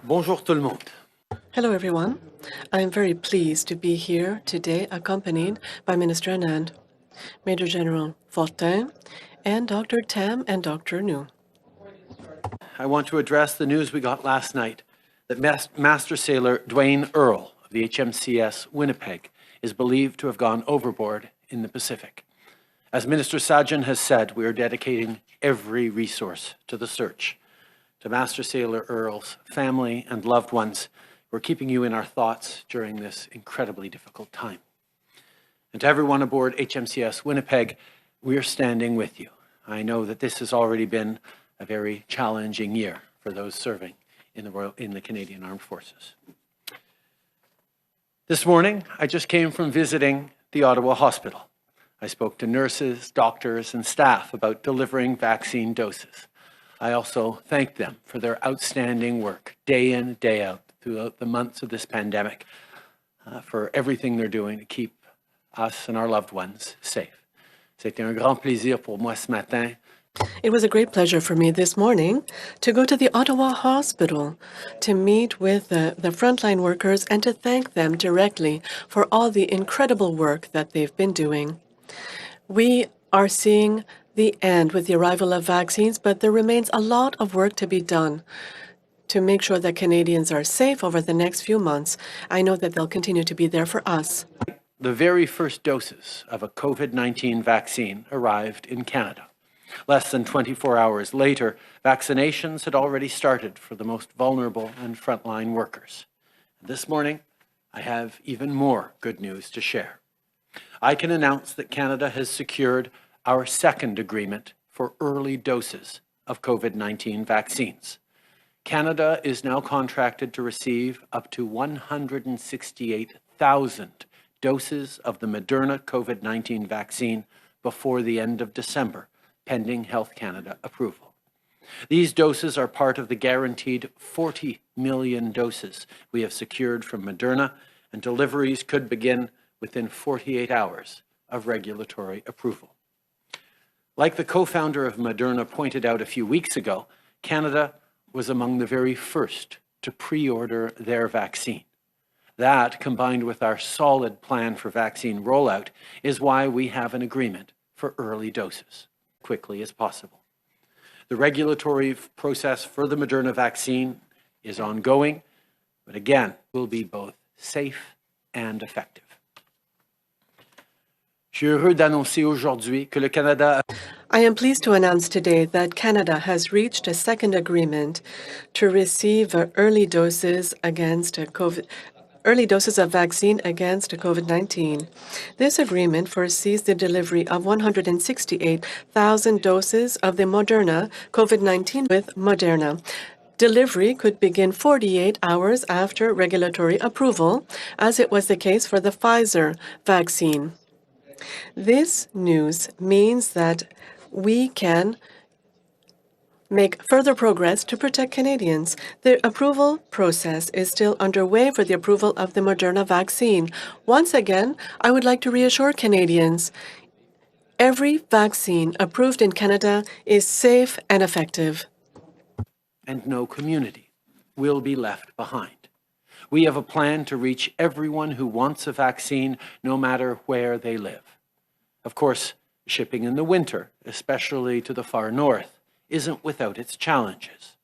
Bonjour tout le monde. Hello, everyone. I am very pleased to be here today, accompanied by Minister Anand, Major General Fortin, and Dr. Tam and Dr. Nu. I want to address the news we got last night that Master Sailor Dwayne Earle of the HMCS Winnipeg is believed to have gone overboard in the Pacific. As Minister Sajjan has said, we are dedicating every resource to the search. To Master Sailor Earle's family and loved ones, we're keeping you in our thoughts during this incredibly difficult time. And to everyone aboard HMCS Winnipeg, we are standing with you. I know that this has already been a very challenging year for those serving in the Canadian Armed Forces. This morning, I just came from visiting the Ottawa Hospital. I spoke to nurses, doctors, and staff about delivering vaccine doses. I also thanked them for their outstanding work, day in, day out, throughout the months of this pandemic, for everything they're doing to keep us and our loved ones safe. C'était un grand plaisir pour moi ce matin. It was a great pleasure for me this morning to go to the Ottawa Hospital to meet with the frontline workers and to thank them directly for all the incredible work that they've been doing. We are seeing the end with the arrival of vaccines, but there remains a lot of work to be done to make sure that Canadians are safe over the next few months. I know that they'll continue to be there for us. The very first doses of a COVID-19 vaccine arrived in Canada. Less than 24 hours later, vaccinations had already started for the most vulnerable and frontline workers. This morning, I have even more good news to share. I can announce that Canada has secured our second agreement for early doses of COVID-19 vaccines. Canada is now contracted to receive up to 168,000 doses of the Moderna COVID-19 vaccine before the end of December, pending Health Canada approval. These doses are part of the guaranteed 40 million doses we have secured from Moderna, and deliveries could begin within 48 hours of regulatory approval. Like the co-founder of Moderna pointed out a few weeks ago, Canada was among the very first to pre-order their vaccine. That, combined with our solid plan for vaccine rollout, is why we have an agreement for early doses, quickly as possible. The regulatory process for the Moderna vaccine is ongoing, but again, will be both safe and effective. Je suis heureux d'annoncer aujourd'hui que le Canada I am pleased to announce today that Canada has reached a second agreement to receive early doses of vaccine against COVID-19. This agreement foresees the delivery of 168,000 doses of the Moderna COVID-19 with Moderna. Delivery could begin 48 hours after regulatory approval, as it was the case for the Pfizer vaccine. This news means that we can make further progress to protect Canadians. The approval process is still underway for the approval of the Moderna vaccine. Once again, I would like to reassure Canadians, every vaccine approved in Canada is safe and effective. And no community will be left behind. We have a plan to reach everyone who wants a vaccine, no matter where they live. Of course, shipping in the winter, especially to the far north, isn't without its challenges.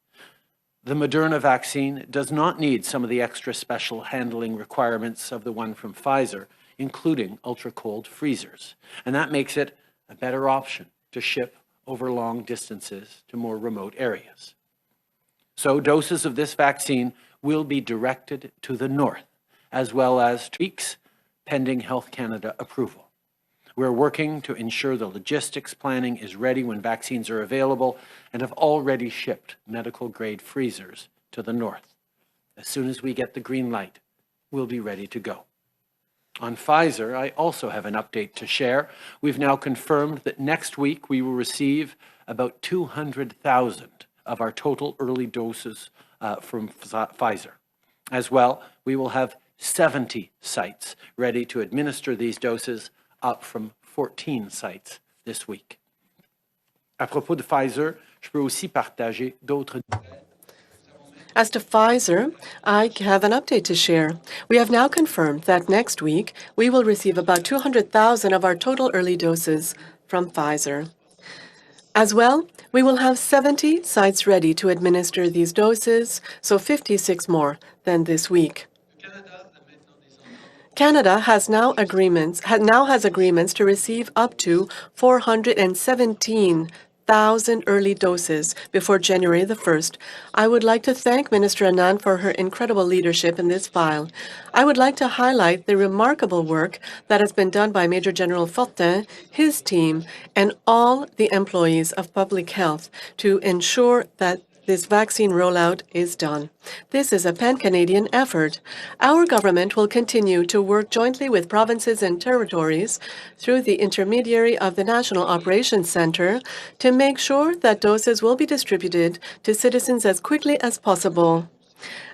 The Moderna vaccine does not need some of the extra special handling requirements of the one from Pfizer, including ultra-cold freezers, and that makes it a better option to ship over long distances to more remote areas. So doses of this vaccine will be directed to the north, as well as tweaks pending Health Canada approval. We're working to ensure the logistics planning is ready when vaccines are available and have already shipped medical-grade freezers to the north. As soon as we get the green light, we'll be ready to go. On Pfizer, I also have an update to share. We've now confirmed that next week we will receive about 200,000 of our total early doses from Pfizer. As well, we will have 70 sites ready to administer these doses, up from 14 sites this week. À propos de Pfizer, je peux aussi partager d'autres. As to Pfizer, I have an update to share. We have now confirmed that next week we will receive about 200,000 of our total early doses from Pfizer. As well, we will have 70 sites ready to administer these doses, so 56 more than this week. Canada now has agreements to receive up to 417,000 early doses before January the 1st. I would like to thank Minister Anand for her incredible leadership in this file. I would like to highlight the remarkable work that has been done by Major General Fortin, his team, and all the employees of public health to ensure that this vaccine rollout is done. This is a pan-Canadian effort. Our government will continue to work jointly with provinces and territories through the intermediary of the National Operations Centre to make sure that doses will be distributed to citizens as quickly as possible.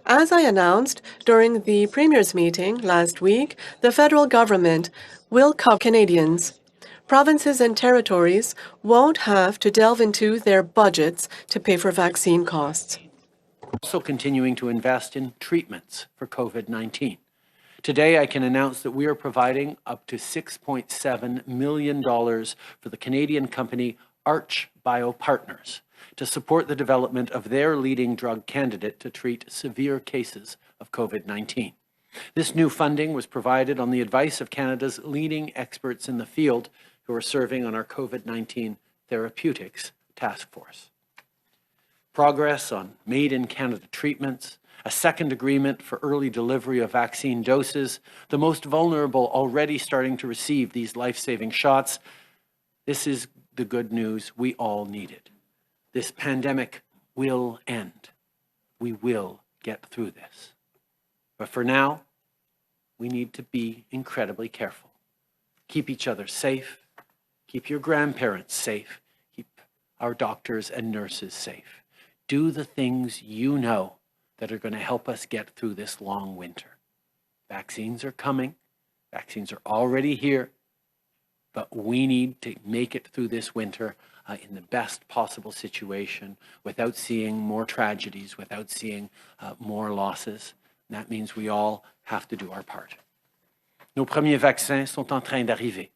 As I announced during the Premier's meeting last week, the federal government will cover Canadians. Provinces and territories won't have to delve into their budgets to pay for vaccine costs. Also continuing to invest in treatments for COVID-19. Today, I can announce that we are providing up to $6.7 million for the Canadian company Arch Biopartners to support the development of their leading drug candidate to treat severe cases of COVID-19. This new funding was provided on the advice of Canada's leading experts in the field who are serving on our COVID-19 Therapeutics Task Force. Progress on made-in-Canada treatments, a second agreement for early delivery of vaccine doses, the most vulnerable already starting to receive these life-saving shots. This is the good news we all needed. This pandemic will end. We will get through this. But for now, we need to be incredibly careful. Keep each other safe. Keep your grandparents safe. Keep our doctors and nurses safe. Do the things you know that are going to help us get through this long winter. Vaccines are coming. Vaccines are already here. But we need to make it through this winter in the best possible situation without seeing more tragedies, without seeing more losses. And that means we all have to do our part. Nos premiers vaccins sont en train d'arriver.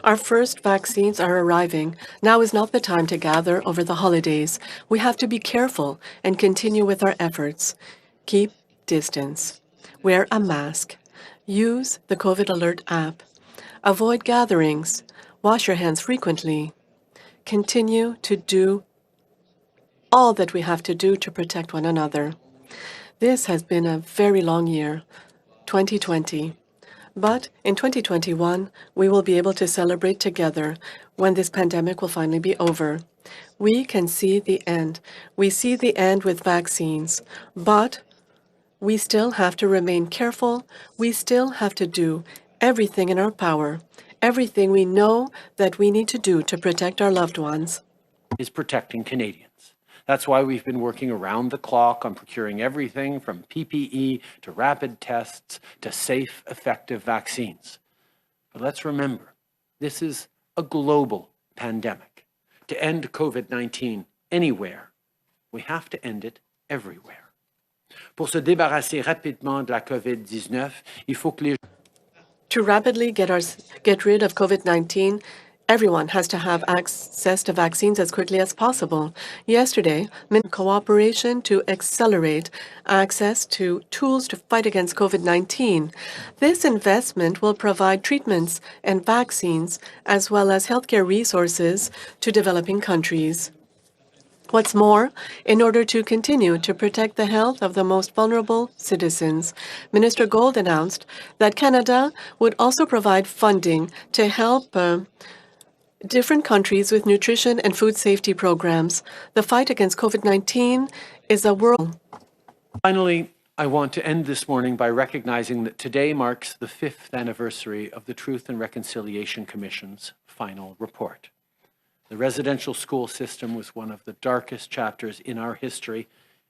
Our first vaccines are arriving. Now is not the time to gather over the holidays. We have to be careful and continue with our efforts. Keep distance. Wear a mask. Use the COVID Alert app. Avoid gatherings. Wash your hands frequently. Continue to do all that we have to do to protect one another. This has been a very long year, 2020. But in 2021, we will be able to celebrate together when this pandemic will finally be over. We can see the end. We see the end with vaccines, but we still have to remain careful. We still have to do everything in our power, everything we know that we need to do to protect our loved ones. Is protecting Canadians. That's why we've been working around the clock on procuring everything from PPE to rapid tests to safe, effective vaccines. But let's remember, this is a global pandemic. To end COVID-19 anywhere, we have to end it everywhere. Pour se débarrasser rapidement de la COVID-19, il faut que les... To rapidly get rid of COVID-19, everyone has to have access to vaccines as quickly as possible. Yesterday, cooperation to accelerate access to tools to fight against COVID-19. This investment will provide treatments and vaccines as well as healthcare resources to developing countries. What's more, in order to continue to protect the health of the most vulnerable citizens, Minister Gold announced that Canada would also provide funding to help different countries with nutrition and food safety programs. The fight against COVID-19 is a world. Finally, I want to end this morning by recognizing that today marks the 5th anniversary of the Truth and Reconciliation Commission's final report. The residential school system was one of the darkest chapters in our history.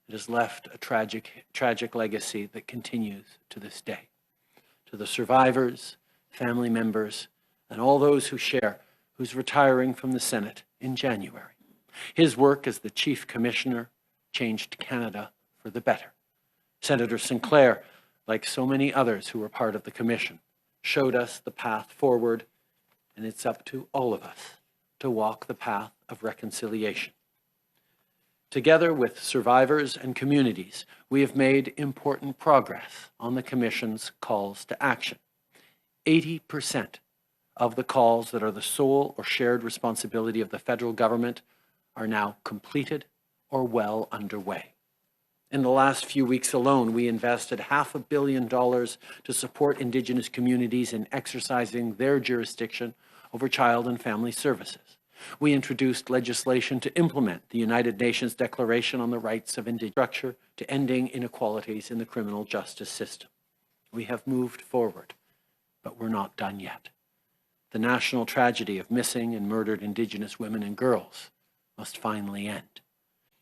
It has left a tragic legacy that continues to this day. To the survivors, family members, and all those who's retiring from the Senate in January. His work as the Chief Commissioner changed Canada for the better. Senator Sinclair, like so many others who were part of the commission, showed us the path forward, and it's up to all of us to walk the path of reconciliation. Together with survivors and communities, we have made important progress on the Commission's calls to action. 80% of the calls that are the sole or shared responsibility of the federal government are now completed or well underway. In the last few weeks alone, we invested $500 million to support Indigenous communities in exercising their jurisdiction over child and family services. We introduced legislation to implement the United Nations Declaration on the Rights of Indigenous Structure to ending inequalities in the criminal justice system. We have moved forward, but we're not done yet. The national tragedy of missing and murdered Indigenous women and girls must finally end.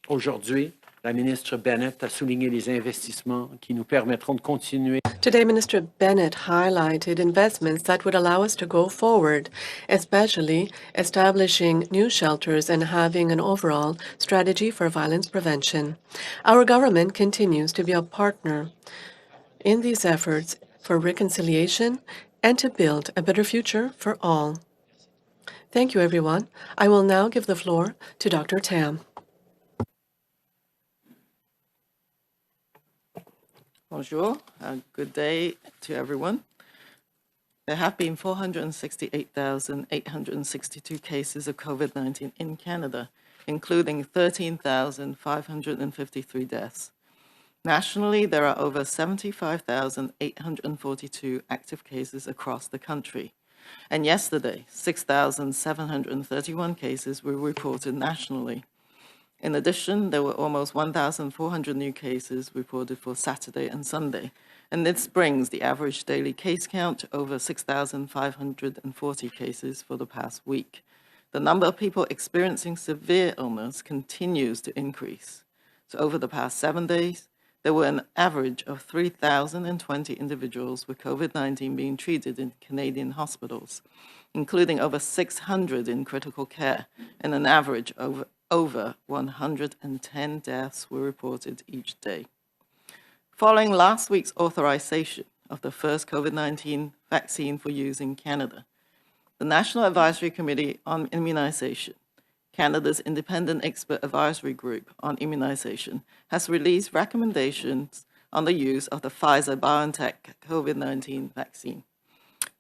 Aujourd'hui, la ministre Bennett a souligné les investissements qui nous permettront de continuer. Today, Minister Bennett highlighted investments that would allow us to go forward, especially establishing new shelters and having an overall strategy for violence prevention. Our government continues to be a partner in these efforts for reconciliation and to build a better future for all. Thank you, everyone. I will now give the floor to Dr. Tam. Bonjour, good day to everyone. There have been 468,862 cases of COVID-19 in Canada, including 13,553 deaths. Nationally, there are over 75,842 active cases across the country. And yesterday, 6,731 cases were reported nationally. In addition, there were almost 1,400 new cases reported for Saturday and Sunday, and this brings the average daily case count to over 6,540 cases for the past week. The number of people experiencing severe illness continues to increase. So over the past 7 days, there were an average of 3,020 individuals with COVID-19 being treated in Canadian hospitals, including over 600 in critical care, and an average of over 110 deaths were reported each day. Following last week's authorization of the first COVID-19 vaccine for use in Canada, the National Advisory Committee on Immunization, Canada's independent expert advisory group on immunization, has released recommendations on the use of the Pfizer-BioNTech COVID-19 vaccine.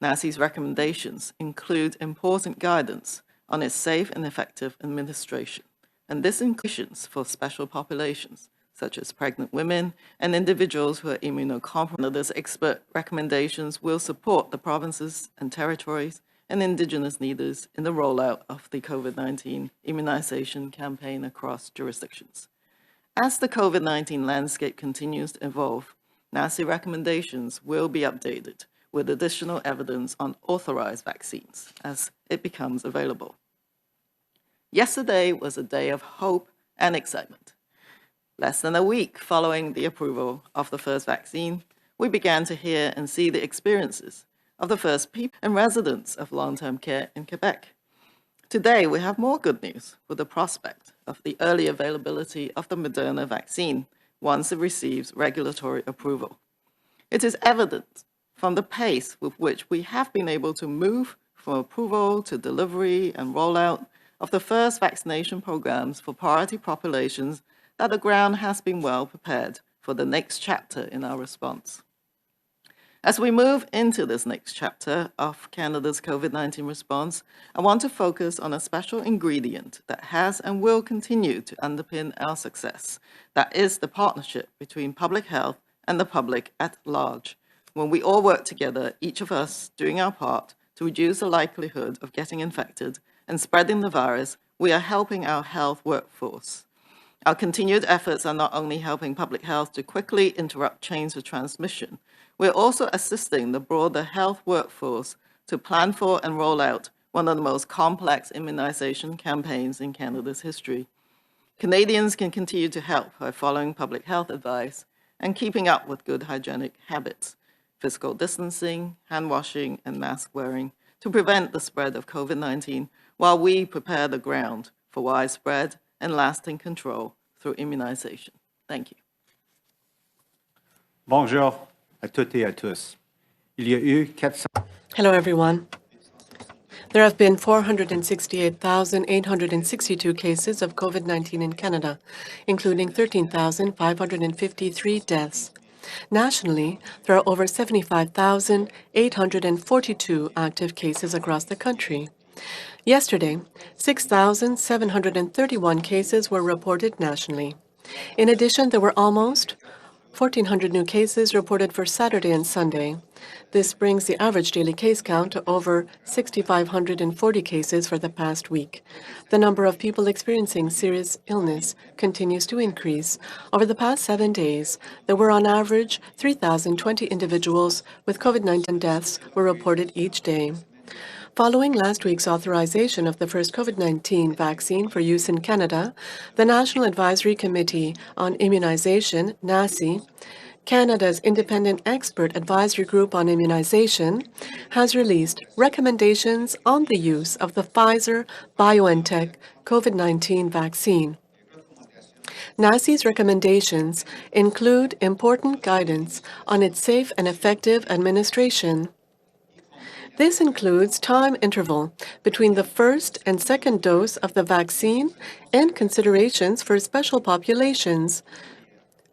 NACI's recommendations include important guidance on its safe and effective administration, and this includes for special populations, such as pregnant women and individuals who are immunocompromised. Canada's expert recommendations will support the provinces and territories and Indigenous leaders in the rollout of the COVID-19 immunization campaign across jurisdictions. As the COVID-19 landscape continues to evolve, NACI recommendations will be updated with additional evidence on authorized vaccines as it becomes available. Yesterday was a day of hope and excitement. Less than a week following the approval of the first vaccine, we began to hear and see the experiences of the first people and residents of long-term care in Quebec. Today, we have more good news with the prospect of the early availability of the Moderna vaccine once it receives regulatory approval. It is evident from the pace with which we have been able to move from approval to delivery and rollout of the first vaccination programs for priority populations that the ground has been well prepared for the next chapter in our response. As we move into this next chapter of Canada's COVID-19 response, I want to focus on a special ingredient that has and will continue to underpin our success. That is the partnership between public health and the public at large. When we all work together, each of us doing our part to reduce the likelihood of getting infected and spreading the virus, we are helping our health workforce. Our continued efforts are not only helping public health to quickly interrupt chains of transmission, we're also assisting the broader health workforce to plan for and roll out one of the most complex immunization campaigns in Canada's history. Canadians can continue to help by following public health advice and keeping up with good hygienic habits, physical distancing, hand washing, and mask wearing to prevent the spread of COVID-19 while we prepare the ground for widespread and lasting control through immunization. Thank you. Bonjour à toutes et à tous. Il y a eu 400... Hello, everyone. There have been 468,862 cases of COVID-19 in Canada, including 13,553 deaths. Nationally, there are over 75,842 active cases across the country. Yesterday, 6,731 cases were reported nationally. In addition, there were almost 1,400 new cases reported for Saturday and Sunday. This brings the average daily case count to over 6,540 cases for the past week. The number of people experiencing serious illness continues to increase. Over the past 7 days, there were on average 3,020 individuals with COVID-19 deaths were reported each day. Following last week's authorization of the first COVID-19 vaccine for use in Canada, the National Advisory Committee on Immunization, NACI, Canada's independent expert advisory group on immunization, has released recommendations on the use of the Pfizer-BioNTech COVID-19 vaccine. NACI's recommendations include important guidance on its safe and effective administration. This includes time interval between the first and second dose of the vaccine and considerations for special populations,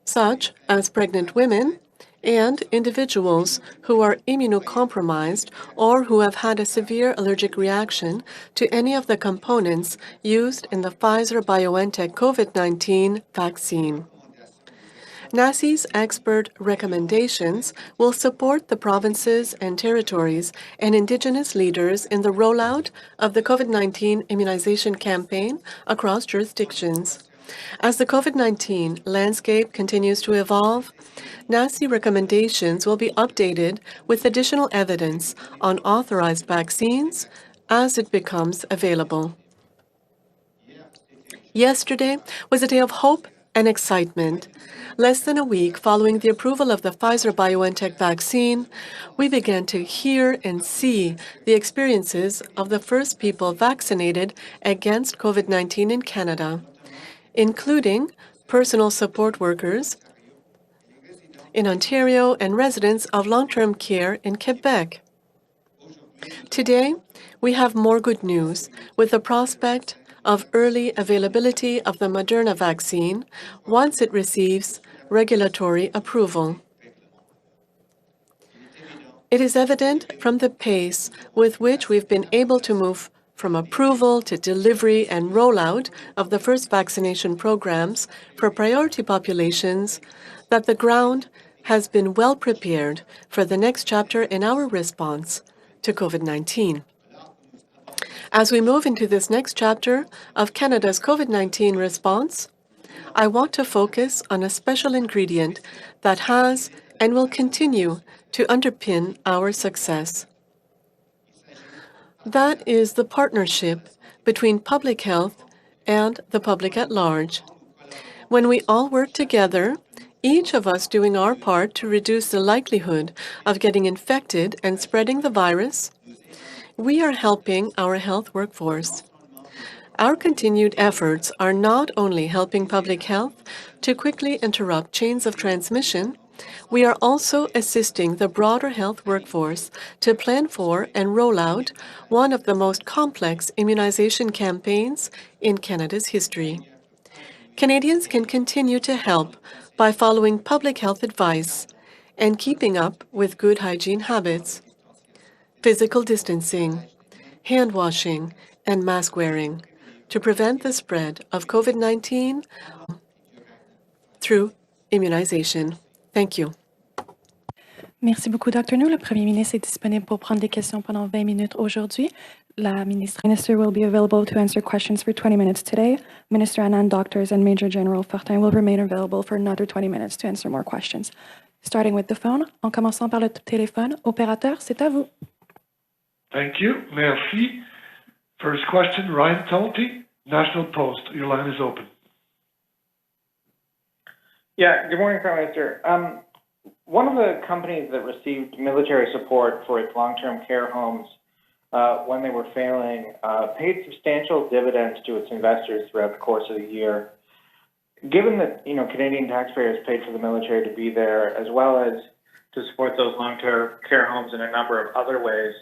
such as pregnant women and individuals who are immunocompromised or who have had a severe allergic reaction to any of the components used in the Pfizer-BioNTech COVID-19 vaccine. NACI's expert recommendations will support the provinces and territories and Indigenous leaders in the rollout of the COVID-19 immunization campaign across jurisdictions. As the COVID-19 landscape continues to evolve, NACI recommendations will be updated with additional evidence on authorized vaccines as it becomes available. Yesterday was a day of hope and excitement. Less than a week following the approval of the Pfizer-BioNTech vaccine, we began to hear and see the experiences of the first people vaccinated against COVID-19 in Canada, including personal support workers in Ontario and residents of long-term care in Quebec. Today, we have more good news with the prospect of early availability of the Moderna vaccine once it receives regulatory approval. It is evident from the pace with which we've been able to move from approval to delivery and rollout of the first vaccination programs for priority populations that the ground has been well prepared for the next chapter in our response to COVID-19. As we move into this next chapter of Canada's COVID-19 response, I want to focus on a special ingredient that has and will continue to underpin our success. That is the partnership between public health and the public at large. When we all work together, each of us doing our part to reduce the likelihood of getting infected and spreading the virus, we are helping our health workforce. Our continued efforts are not only helping public health to quickly interrupt chains of transmission, we are also assisting the broader health workforce to plan for and roll out one of the most complex immunization campaigns in Canada's history. Canadians can continue to help by following public health advice and keeping up with good hygiene habits, physical distancing, hand washing, and mask wearing to prevent the spread of COVID-19 through immunization. Thank you. Merci beaucoup, Dr. Nu. Le Premier ministre est disponible pour prendre des questions pendant 20 minutes aujourd'hui. La minister will be available to answer questions for 20 minutes today. Minister Anand, doctors, and Major General Fortin will remain available for another 20 minutes to answer more questions. Starting with the phone, en commençant par le téléphone. Opérateur, c'est à vous. Thank you. Merci. First question, Ryan Talty, National Post. Your line is open. Yeah, good morning, Prime Minister. One of the companies that received military support for its long-term care homes when they were failing paid substantial dividends to its investors throughout the course of the year. given that, Canadian taxpayers paid for the military to be there, as well as to support those long-term care homes in a number of other ways,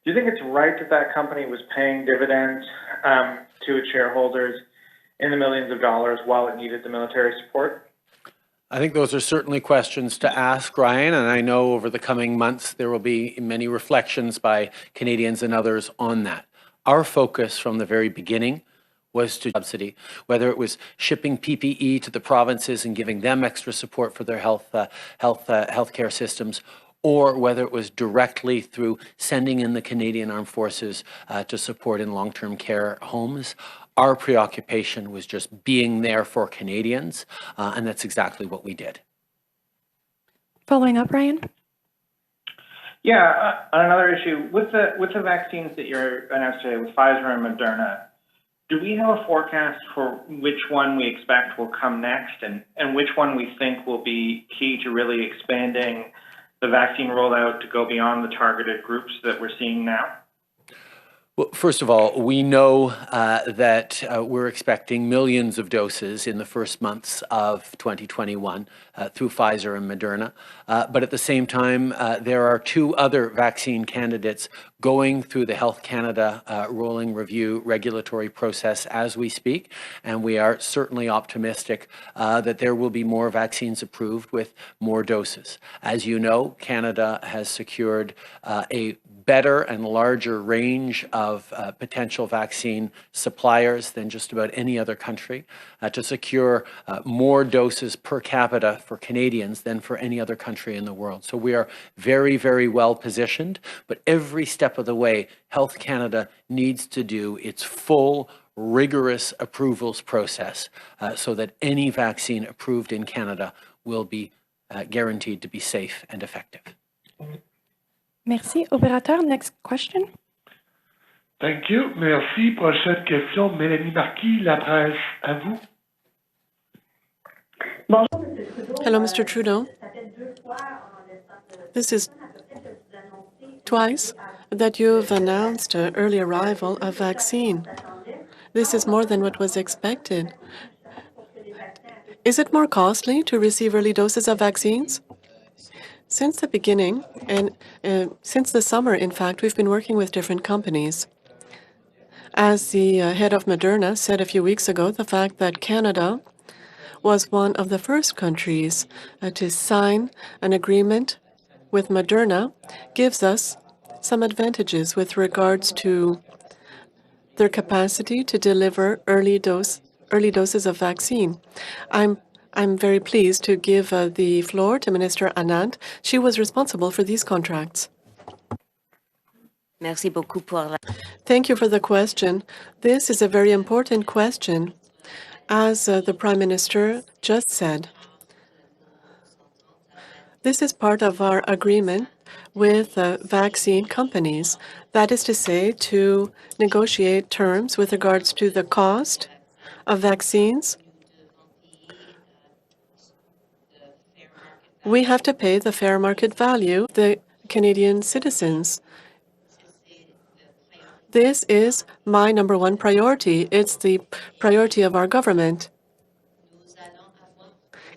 do you think it's right that that company was paying dividends to its shareholders in the millions of dollars while it needed the military support? I think those are certainly questions to ask, Ryan, and I know over the coming months there will be many reflections by Canadians and others on that. Our focus from the very beginning was to subsidy, whether it was shipping PPE to the provinces and giving them extra support for their healthcare systems, or whether it was directly through sending in the Canadian Armed Forces to support in long-term care homes. Our preoccupation was just being there for Canadians, and that's exactly what we did. Following up, Ryan? Yeah, on another issue, with the vaccines that you're announced today with Pfizer and Moderna, do we have a forecast for which one we expect will come next and which one we think will be key to really expanding the vaccine rollout to go beyond the targeted groups that we're seeing now? Well, first of all, we know that we're expecting millions of doses in the first months of 2021 through Pfizer and Moderna. But at the same time, there are two other vaccine candidates going through the Health Canada rolling review regulatory process as we speak. And we are certainly optimistic that there will be more vaccines approved with more doses. As you know, Canada has secured a better and larger range of potential vaccine suppliers than just about any other country to secure more doses per capita for Canadians than for any other country in the world. So we are very, very well positioned, but every step of the way, Health Canada needs to do its full rigorous approvals process so that any vaccine approved in Canada will be guaranteed to be safe and effective. Merci. Opérateur, next question. Thank you. Merci. Prochaine question, Mélanie Marquis, La Presse. À vous. Hello, Mr. Trudeau. This is twice that you've announced early arrival of vaccine. This is more than what was expected. Is it more costly to receive early doses of vaccines? Since the beginning, and since the summer, in fact, we've been working with different companies. As the head of Moderna said a few weeks ago, the fact that Canada was one of the first countries to sign an agreement with Moderna gives us some advantages with regards to their capacity to deliver early doses of vaccine. I'm very pleased to give the floor to Minister Anand. She was responsible for these contracts. Thank you for the question. This is a very important question. As the Prime Minister just said, this is part of our agreement with vaccine companies. That is to say, to negotiate terms with regards to the cost of vaccines. We have to pay the fair market value of the Canadian citizens. This is my number one priority. It's the priority of our government.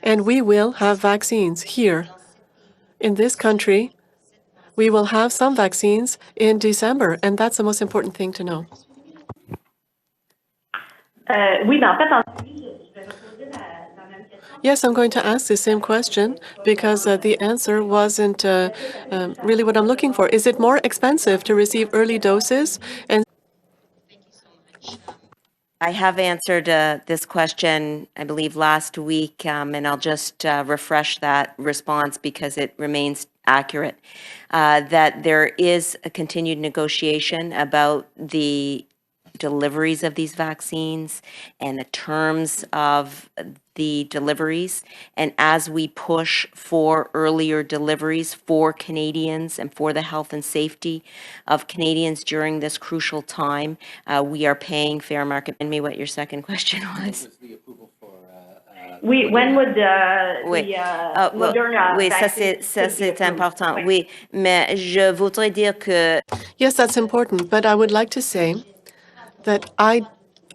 And we will have vaccines here. In this country, we will have some vaccines in December, and that's the most important thing to know. Yes, I'm going to ask the same question because the answer wasn't really what I'm looking for. Is it more expensive to receive early doses? And I have answered this question, I believe, last week, and I'll just refresh that response because it remains accurate, that there is a continued negotiation about the deliveries of these vaccines and the terms of the deliveries. And as we push for earlier deliveries for Canadians and for the health and safety of Canadians during this crucial time, we are paying fair market. And me, what your second question was? Oui, when would the Moderna oui, ça c'est important. Oui, mais je voudrais dire que yes, that's important, but I would like to say that I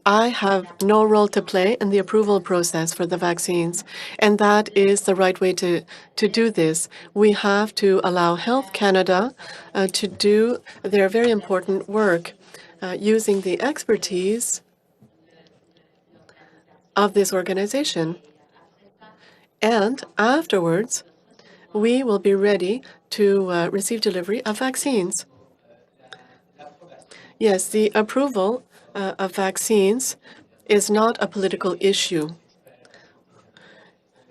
I have no role to play in the approval process for the vaccines, and that is the right way to do this. We have to allow Health Canada to do their very important work using the expertise of this organization. And afterwards, we will be ready to receive delivery of vaccines. Yes, the approval of vaccines is not a political issue.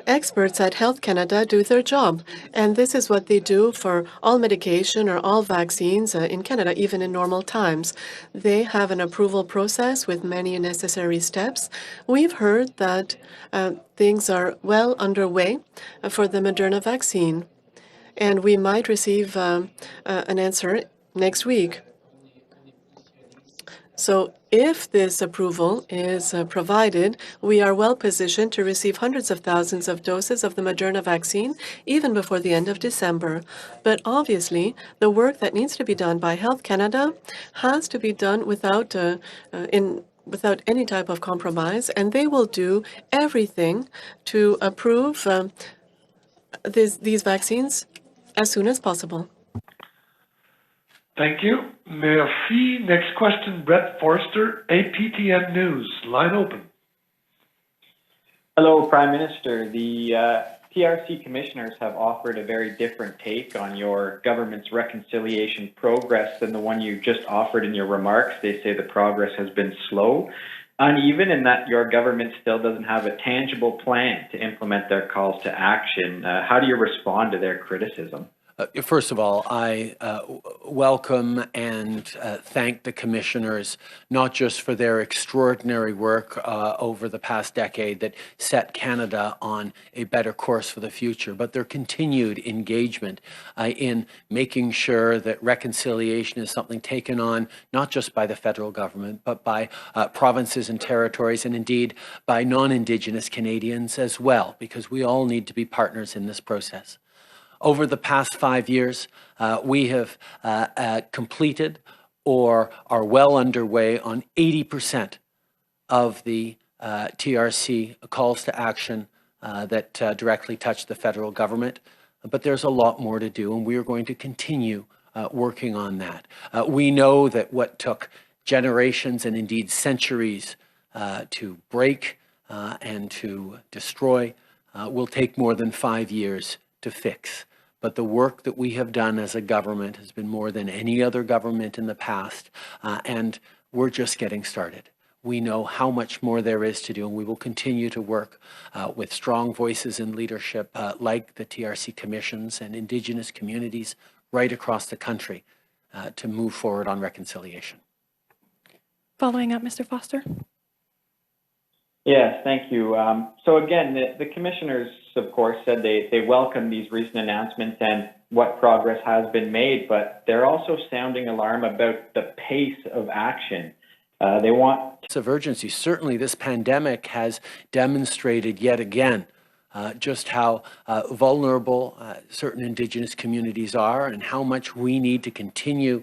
Experts at Health Canada do their job, and this is what they do for all medication or all vaccines in Canada, even in normal times. They have an approval process with many necessary steps. We've heard that things are well underway for the Moderna vaccine, and we might receive an answer next week. So if this approval is provided, we are well positioned to receive hundreds of thousands of doses of the Moderna vaccine even before the end of December. But obviously, the work that needs to be done by Health Canada has to be done without any type of compromise, and they will do everything to approve these vaccines as soon as possible. Thank you. Merci. Next question, Brett Forster, APTN News. Line open. Hello, Prime Minister. The TRC commissioners have offered a very different take on your government's reconciliation progress than the one you just offered in your remarks. They say the progress has been slow, uneven, and that your government still doesn't have a tangible plan to implement their calls to action. How do you respond to their criticism? First of all, I welcome and thank the commissioners, not just for their extraordinary work over the past decade that set Canada on a better course for the future, but their continued engagement in making sure that reconciliation is something taken on not just by the federal government, but by provinces and territories, and indeed by non-Indigenous Canadians as well, because we all need to be partners in this process. Over the past 5 years, we have completed or are well underway on 80% of the TRC calls to action that directly touch the federal government. But there's a lot more to do, and we are going to continue working on that. We know that what took generations and indeed centuries to break and to destroy will take more than 5 years to fix. But the work that we have done as a government has been more than any other government in the past, and we're just getting started. We know how much more there is to do, and we will continue to work with strong voices in leadership like the TRC commissions and Indigenous communities right across the country to move forward on reconciliation. Following up, Mr. Foster. Yes, thank you. So again, the commissioners, of course, said they welcome these recent announcements and what progress has been made, but they're also sounding alarm about the pace of action. They want of urgency. Certainly, this pandemic has demonstrated yet again just how vulnerable certain Indigenous communities are and how much we need to continue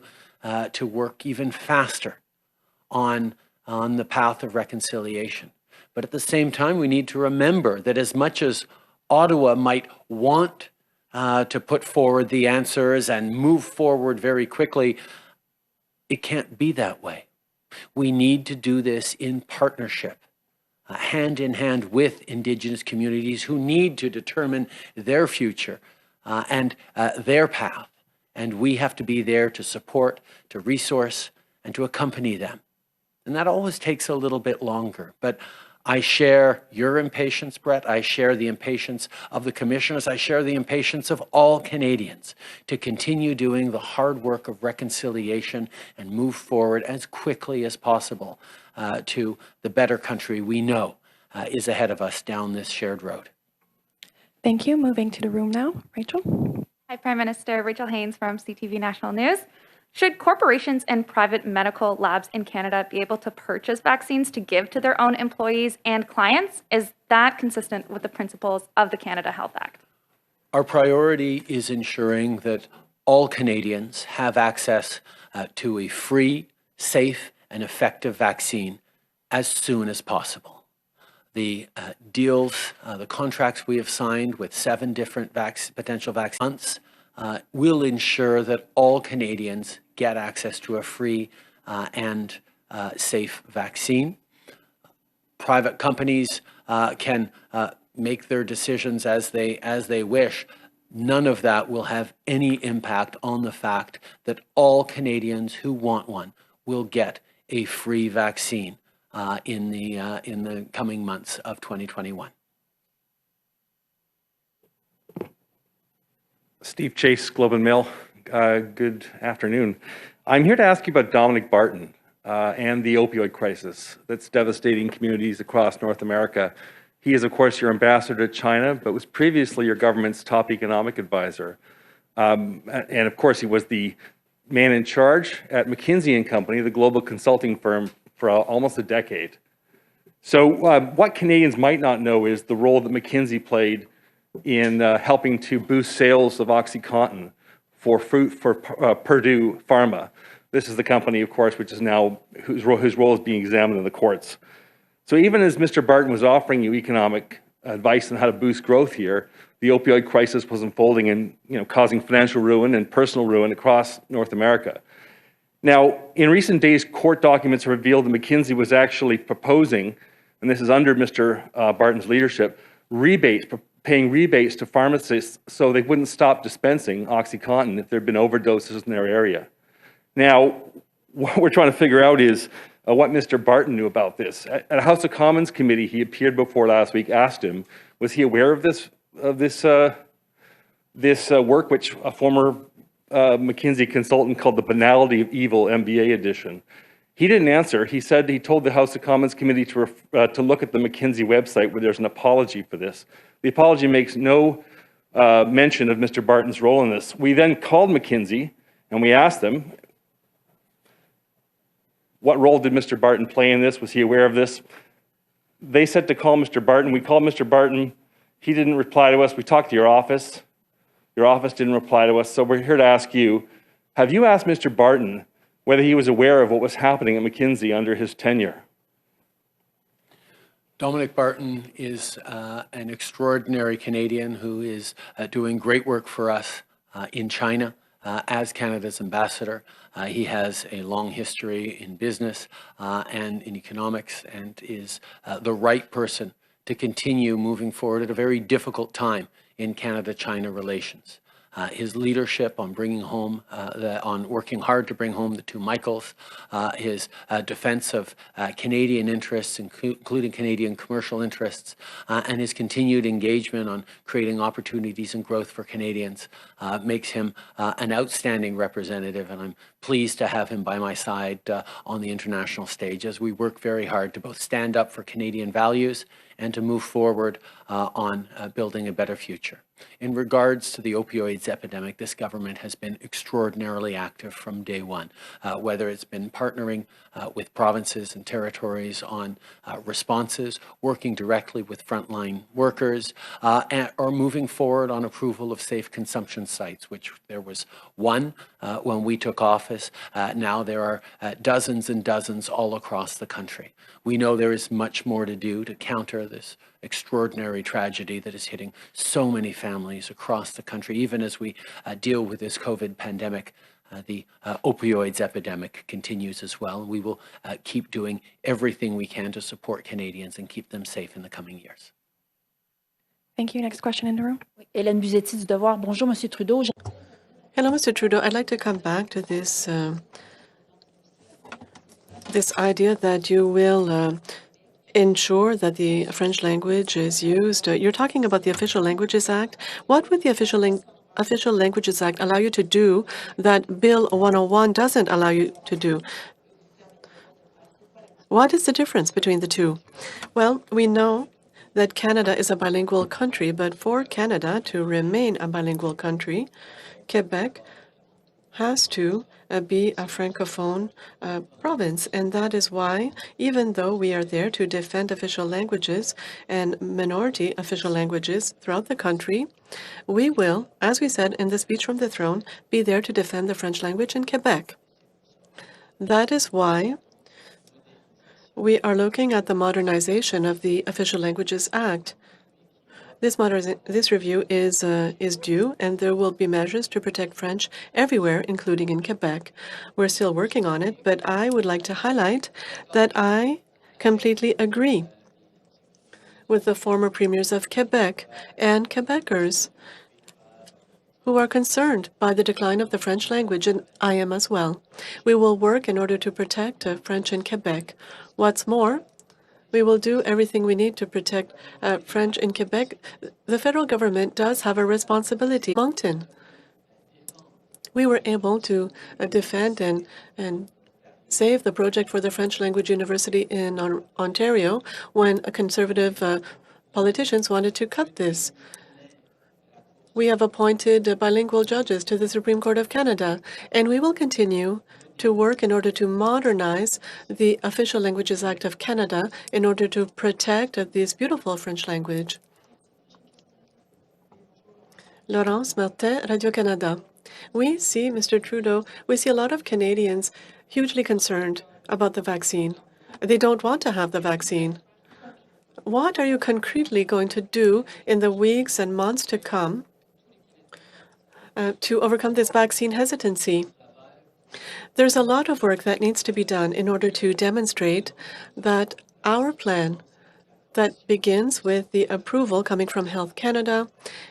to work even faster on the path of reconciliation. But at the same time, we need to remember that as much as Ottawa might want to put forward the answers and move forward very quickly, it can't be that way. We need to do this in partnership, hand in hand with Indigenous communities who need to determine their future and their path. And we have to be there to support, to resource, and to accompany them. And that always takes a little bit longer. But I share your impatience, Brett. I share the impatience of the commissioners. I share the impatience of all Canadians to continue doing the hard work of reconciliation and move forward as quickly as possible to the better country we know is ahead of us down this shared road. Thank you. Moving to the room now. Rachel. Hi, Prime Minister. Rachel Haynes from CTV National News. Should corporations and private medical labs in Canada be able to purchase vaccines to give to their own employees and clients? Is that consistent with the principles of the Canada Health Act? Our priority is ensuring that all Canadians have access to a free, safe, and effective vaccine as soon as possible. The deals, the contracts we have signed with 7 different potential vaccines will ensure that all Canadians get access to a free and safe vaccine. Private companies can make their decisions as they wish. None of that will have any impact on the fact that all Canadians who want one will get a free vaccine in the coming months of 2021. Steve Chase, Globe and Mail. Good afternoon. I'm here to ask you about Dominic Barton and the opioid crisis that's devastating communities across North America. He is, of course, your ambassador to China, but was previously your government's top economic advisor. And of course, he was the man in charge at McKinsey & Company, the global consulting firm, for almost a decade. So what Canadians might not know is the role that McKinsey played in helping to boost sales of OxyContin for Purdue Pharma. This is the company, of course, which is now whose role is being examined in the courts. So even as Mr. Barton was offering you economic advice on how to boost growth here, the opioid crisis was unfolding and causing financial ruin and personal ruin across North America. Now, in recent days, court documents revealed that McKinsey was actually proposing, and this is under Mr. Barton's leadership, paying rebates to pharmacists so they wouldn't stop dispensing OxyContin if there had been overdoses in their area. Now, what we're trying to figure out is what Mr. Barton knew about this. At a House of Commons committee he appeared before last week, asked him, was he aware of this work, which a former McKinsey consultant called the Banality of Evil MBA edition? He didn't answer. He said he told the House of Commons committee to look at the McKinsey website where there's an apology for this. The apology makes no mention of Mr. Barton's role in this. We then called McKinsey and we asked them, what role did Mr. Barton play in this? Was he aware of this? They said to call Mr. Barton. We called Mr. Barton. He didn't reply to us. We talked to your office. Your office didn't reply to us. So we're here to ask you, have you asked Mr. Barton whether he was aware of what was happening at McKinsey under his tenure? Dominic Barton is an extraordinary Canadian who is doing great work for us in China as Canada's ambassador. He has a long history in business and in economics and is the right person to continue moving forward at a very difficult time in Canada-China relations. His leadership on bringing home, on working hard to bring home the 2 Michaels, his defense of Canadian interests, including Canadian commercial interests, and his continued engagement on creating opportunities and growth for Canadians makes him an outstanding representative, and I'm pleased to have him by my side on the international stage as we work very hard to both stand up for Canadian values and to move forward on building a better future. In regards to the opioids epidemic, this government has been extraordinarily active from day one, whether it's been partnering with provinces and territories on responses, working directly with frontline workers, or moving forward on approval of safe consumption sites, which there was one when we took office. Now there are dozens and dozens all across the country. We know there is much more to do to counter this extraordinary tragedy that is hitting so many families across the country. Even as we deal with this COVID pandemic, the opioids epidemic continues as well. We will keep doing everything we can to support Canadians and keep them safe in the coming years. Thank you. Next question in the room. Hélène Buzetti du Devoir. Bonjour, Monsieur Trudeau. Hello, Mr. Trudeau. I'd like to come back to this this idea that you will ensure that the French language is used. You're talking about the Official Languages Act. What would the Official Languages Act allow you to do that Bill 101 doesn't allow you to do? What is the difference between the two? Well, we know that Canada is a bilingual country, but for Canada to remain a bilingual country, Quebec has to be a francophone province. And that is why, even though we are there to defend official languages and minority official languages throughout the country, we will, as we said in the speech from the throne, be there to defend the French language in Quebec. That is why We are looking at the modernization of the Official Languages Act. This review is due, and there will be measures to protect French everywhere, including in Quebec. We're still working on it, but I would like to highlight that I completely agree with the former premiers of Quebec and Quebecers who are concerned by the decline of the French language, and I am as well. We will work in order to protect French in Quebec. What's more, we will do everything we need to protect French in Quebec. The federal government does have a responsibility. Moncton, we were able to defend and save the project for the French language university in Ontario when conservative politicians wanted to cut this. We have appointed bilingual judges to the Supreme Court of Canada, and we will continue to work in order to modernize the Official Languages Act of Canada in order to protect this beautiful French language. Laurence Martin, Radio-Canada. We see, Mr. Trudeau, we see a lot of Canadians hugely concerned about the vaccine. They don't want to have the vaccine. What are you concretely going to do in the weeks and months to come to overcome this vaccine hesitancy? There's a lot of work that needs to be done in order to demonstrate that our plan that begins with the approval coming from Health Canada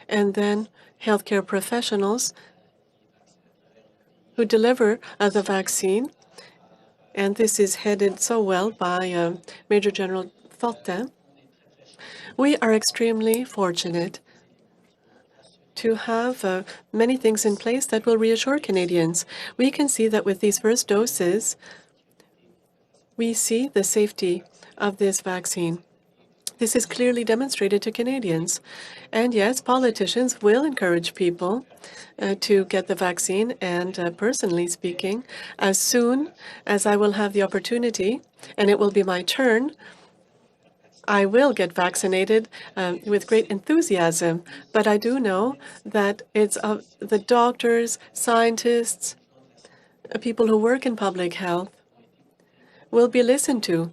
and then healthcare professionals who deliver the vaccine, and this is headed so well by Major General Fortin. We are extremely fortunate to have many things in place that will reassure Canadians. We can see that with these first doses, we see the safety of this vaccine. This is clearly demonstrated to Canadians. And yes, politicians will encourage people to get the vaccine. And personally speaking, as soon as I will have the opportunity, and it will be my turn, I will get vaccinated with great enthusiasm, but I do know that it's the doctors, scientists, people who work in public health will be listened to.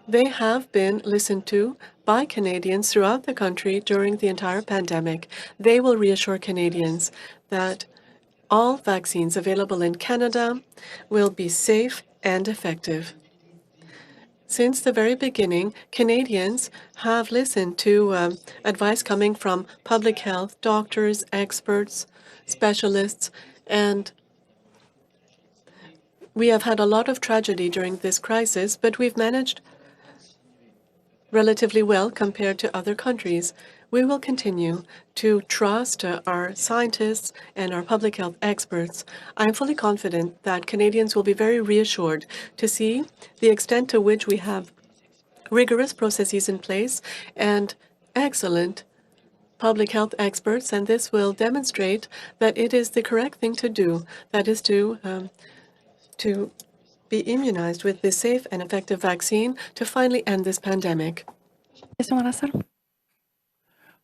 They have been listened to by Canadians throughout the country during the entire pandemic. They will reassure Canadians that all vaccines available in Canada will be safe and effective. Since the very beginning, Canadians have listened to advice coming from public health, doctors, experts, specialists, and we have had a lot of tragedy during this crisis, but we've managed relatively well compared to other countries. We will continue to trust our scientists and our public health experts. I'm fully confident that Canadians will be very reassured to see the extent to which we have rigorous processes in place and excellent public health experts, and this will demonstrate that it is the correct thing to do, that is to be immunized with this safe and effective vaccine to finally end this pandemic.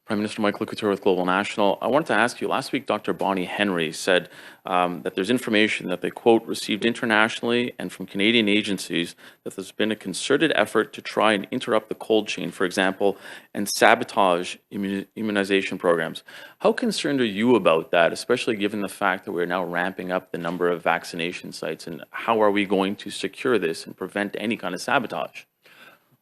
Prime Minister Michael Couture with Global National. I wanted to ask you, last week Dr. Bonnie Henry said that there's information that they, quote, received internationally and from Canadian agencies that there's been a concerted effort to try and interrupt the cold chain, for example, and sabotage immunization programs. How concerned are you about that, especially given the fact that we're now ramping up the number of vaccination sites, and how are we going to secure this and prevent any kind of sabotage?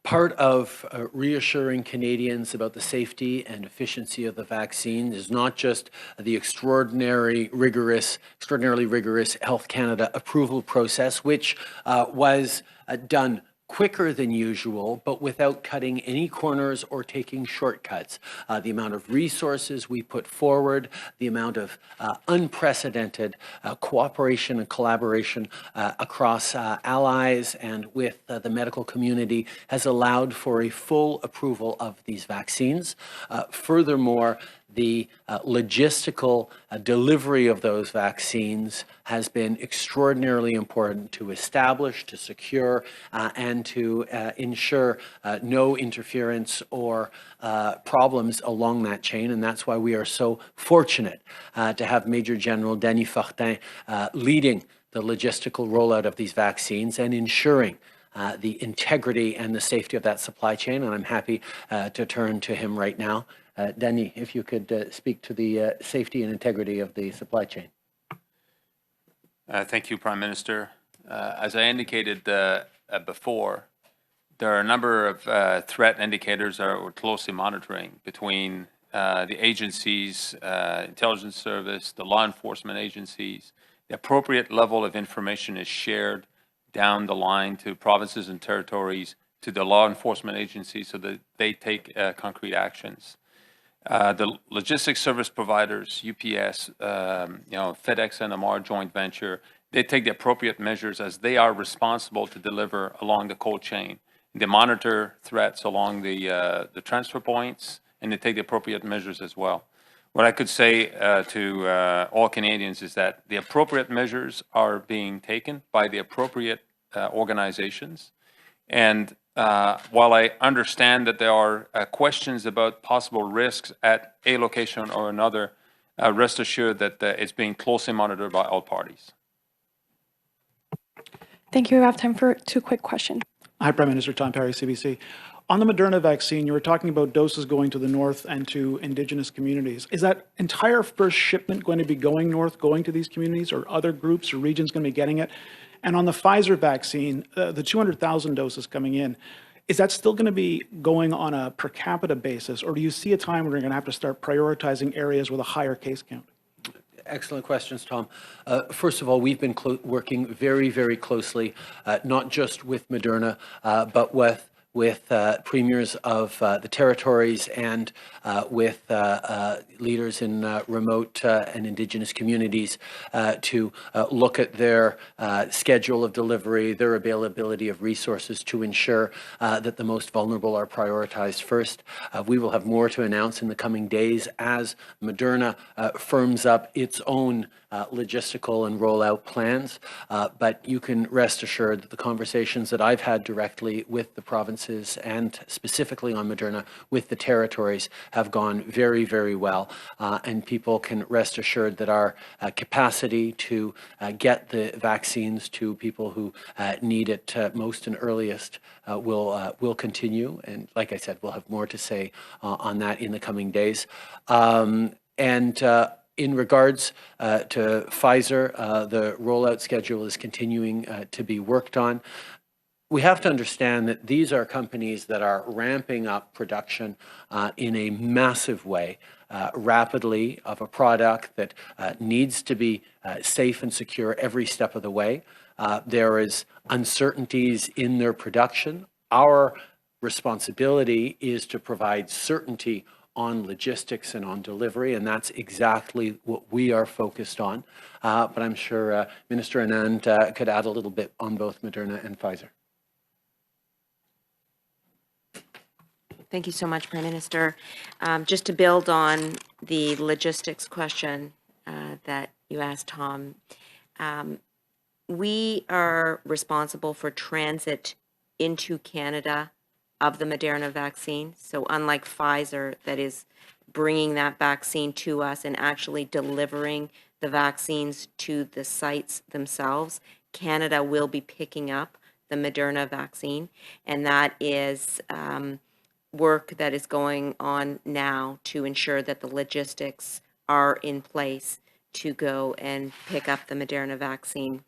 Part of reassuring Canadians about the safety and efficiency of the vaccine is not just the extraordinarily rigorous Health Canada approval process, which was done quicker than usual, but without cutting any corners or taking shortcuts. The amount of resources we put forward, the amount of unprecedented cooperation and collaboration across allies and with the medical community has allowed for a full approval of these vaccines. Furthermore, the logistical delivery of those vaccines has been extraordinarily important to establish, to secure, and to ensure no interference or problems along that chain. And that's why we are so fortunate to have Major General Denis Fortin leading the logistical rollout of these vaccines and ensuring the integrity and the safety of that supply chain, and I'm happy to turn to him right now. Denis, if you could speak to the safety and integrity of the supply chain. Thank you, Prime Minister. As I indicated before, there are a number of threat indicators that we're closely monitoring between the agencies, intelligence service, the law enforcement agencies. The appropriate level of information is shared down the line to provinces and territories, to the law enforcement agencies, so that they take concrete actions. The logistics service providers, UPS, FedEx and NMR joint venture, they take the appropriate measures as they are responsible to deliver along the cold chain. They monitor threats along the transfer points, and they take the appropriate measures as well. What I could say to all Canadians is that the appropriate measures are being taken by the appropriate organizations. And while I understand that there are questions about possible risks at a location or another, rest assured that it's being closely monitored by all parties. Thank you. We have time for 2 quick questions. Hi, Prime Minister. Tom Perry, CBC. On the Moderna vaccine, you were talking about doses going to the north and to Indigenous communities. Is that entire first shipment going to be going north, going to these communities, or other groups or regions going to be getting it? And on the Pfizer vaccine, the 200,000 doses coming in, is that still going to be going on a per capita basis, or do you see a time where you're going to have to start prioritizing areas with a higher case count? Excellent questions, Tom. First of all, we've been working very, very closely, not just with Moderna, but with premiers of the territories and with leaders in remote and Indigenous communities to look at their schedule of delivery, their availability of resources to ensure that the most vulnerable are prioritized first. We will have more to announce in the coming days as Moderna firms up its own logistical and rollout plans, but you can rest assured that the conversations that I've had directly with the provinces and specifically on Moderna with the territories have gone very, very well, and people can rest assured that our capacity to get the vaccines to people who need it most and earliest will continue, and like I said, we'll have more to say on that in the coming days. In regards to Pfizer, the rollout schedule is continuing to be worked on. We have to understand that these are companies that are ramping up production in a massive way, rapidly, of a product that needs to be safe and secure every step of the way. There is uncertainties in their production. Our responsibility is to provide certainty on logistics and on delivery, and that's exactly what we are focused on. But I'm sure Minister Anand could add a little bit on both Moderna and Pfizer. Thank you so much, Prime Minister. Just to build on the logistics question that you asked, Tom, we are responsible for transit into Canada of the Moderna vaccine. So unlike Pfizer, that is bringing that vaccine to us and actually delivering the vaccines to the sites themselves, Canada will be picking up the Moderna vaccine, and that is work that is going on now to ensure that the logistics are in place to go and pick up the Moderna vaccine.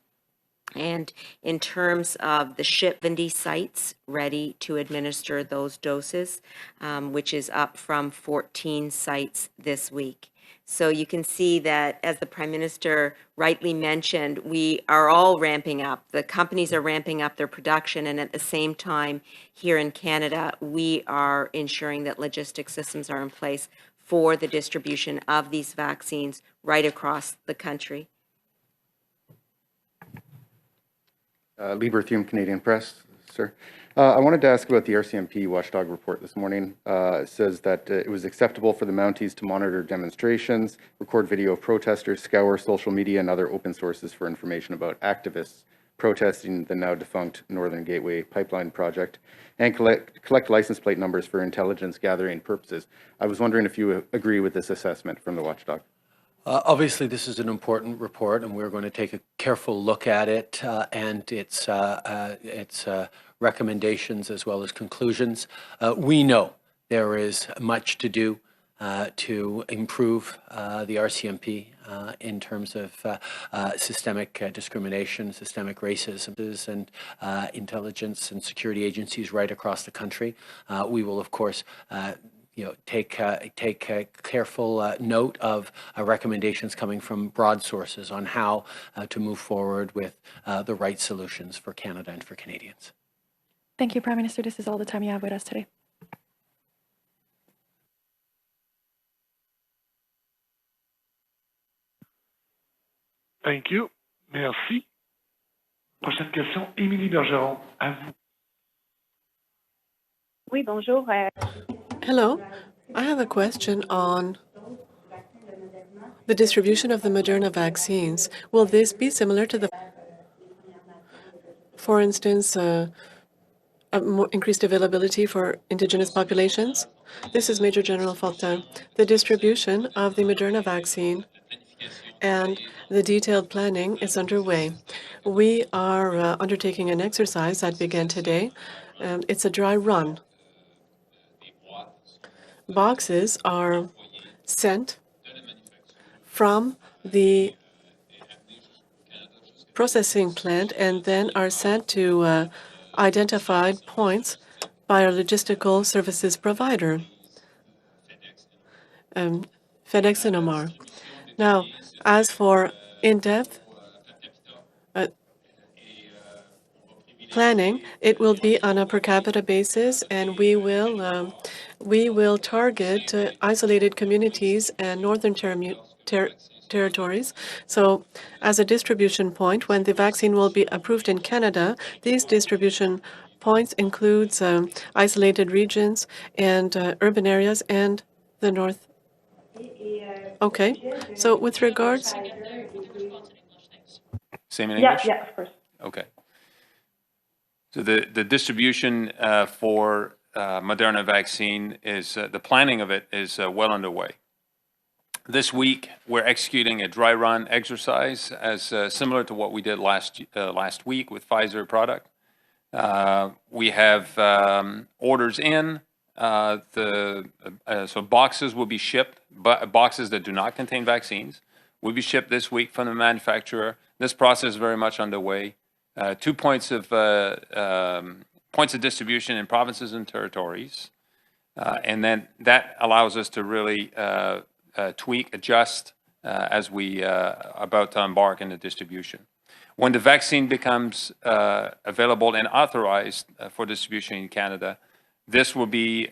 And in terms of the 70 sites ready to administer those doses, which is up from 14 sites this week. So you can see that, as the Prime Minister rightly mentioned, we are all ramping up. The companies are ramping up their production, and at the same time, here in Canada, we are ensuring that logistics systems are in place for the distribution of these vaccines right across the country. Lee Berthium, Canadian Press, sir. I wanted to ask about the RCMP watchdog report this morning. It says that it was acceptable for the Mounties to monitor demonstrations, record video of protesters, scour social media and other open sources for information about activists protesting the now defunct Northern Gateway pipeline project, and collect license plate numbers for intelligence gathering purposes. I was wondering if you agree with this assessment from the watchdog. Obviously, this is an important report, and we're going to take a careful look at it and its recommendations as well as conclusions. We know there is much to do to improve the RCMP in terms of systemic discrimination, systemic racism, and intelligence and security agencies right across the country. We will, of course, take careful note of recommendations coming from broad sources on how to move forward with the right solutions for Canada and for Canadians. Thank you, Prime Minister. This is all the time you have with us today. Thank you. Merci. Prochaine question, Émilie Bergeron, à vous. Oui, bonjour. Hello. I have a question on the distribution of the Moderna vaccines. Will this be similar to the, for instance, more increased availability for Indigenous populations? This is Major General Fortin. The distribution of the Moderna vaccine and the detailed planning is underway. We are undertaking an exercise that began today. It's a dry run. Boxes are sent from the processing plant and then are sent to identified points by our logistical services provider, FedEx and Omar. Now, as for in-depth planning, it will be on a per capita basis, and we will target isolated communities and northern territories. So, as a distribution point, when the vaccine will be approved in Canada, these distribution points includes isolated regions and urban areas and the north. Okay. So, with regards. Same in English? Yeah, of course. Okay. So the distribution for Moderna vaccine is, the planning of it is well underway. This week, we're executing a dry run exercise as similar to what we did last week with Pfizer product. We have orders in. So boxes will be shipped, boxes that do not contain vaccines will be shipped this week from the manufacturer. This process is very much underway. 2 points of distribution in provinces and territories, and then that allows us to really tweak, adjust as we are about to embark in the distribution. When the vaccine becomes available and authorized for distribution in Canada, this will be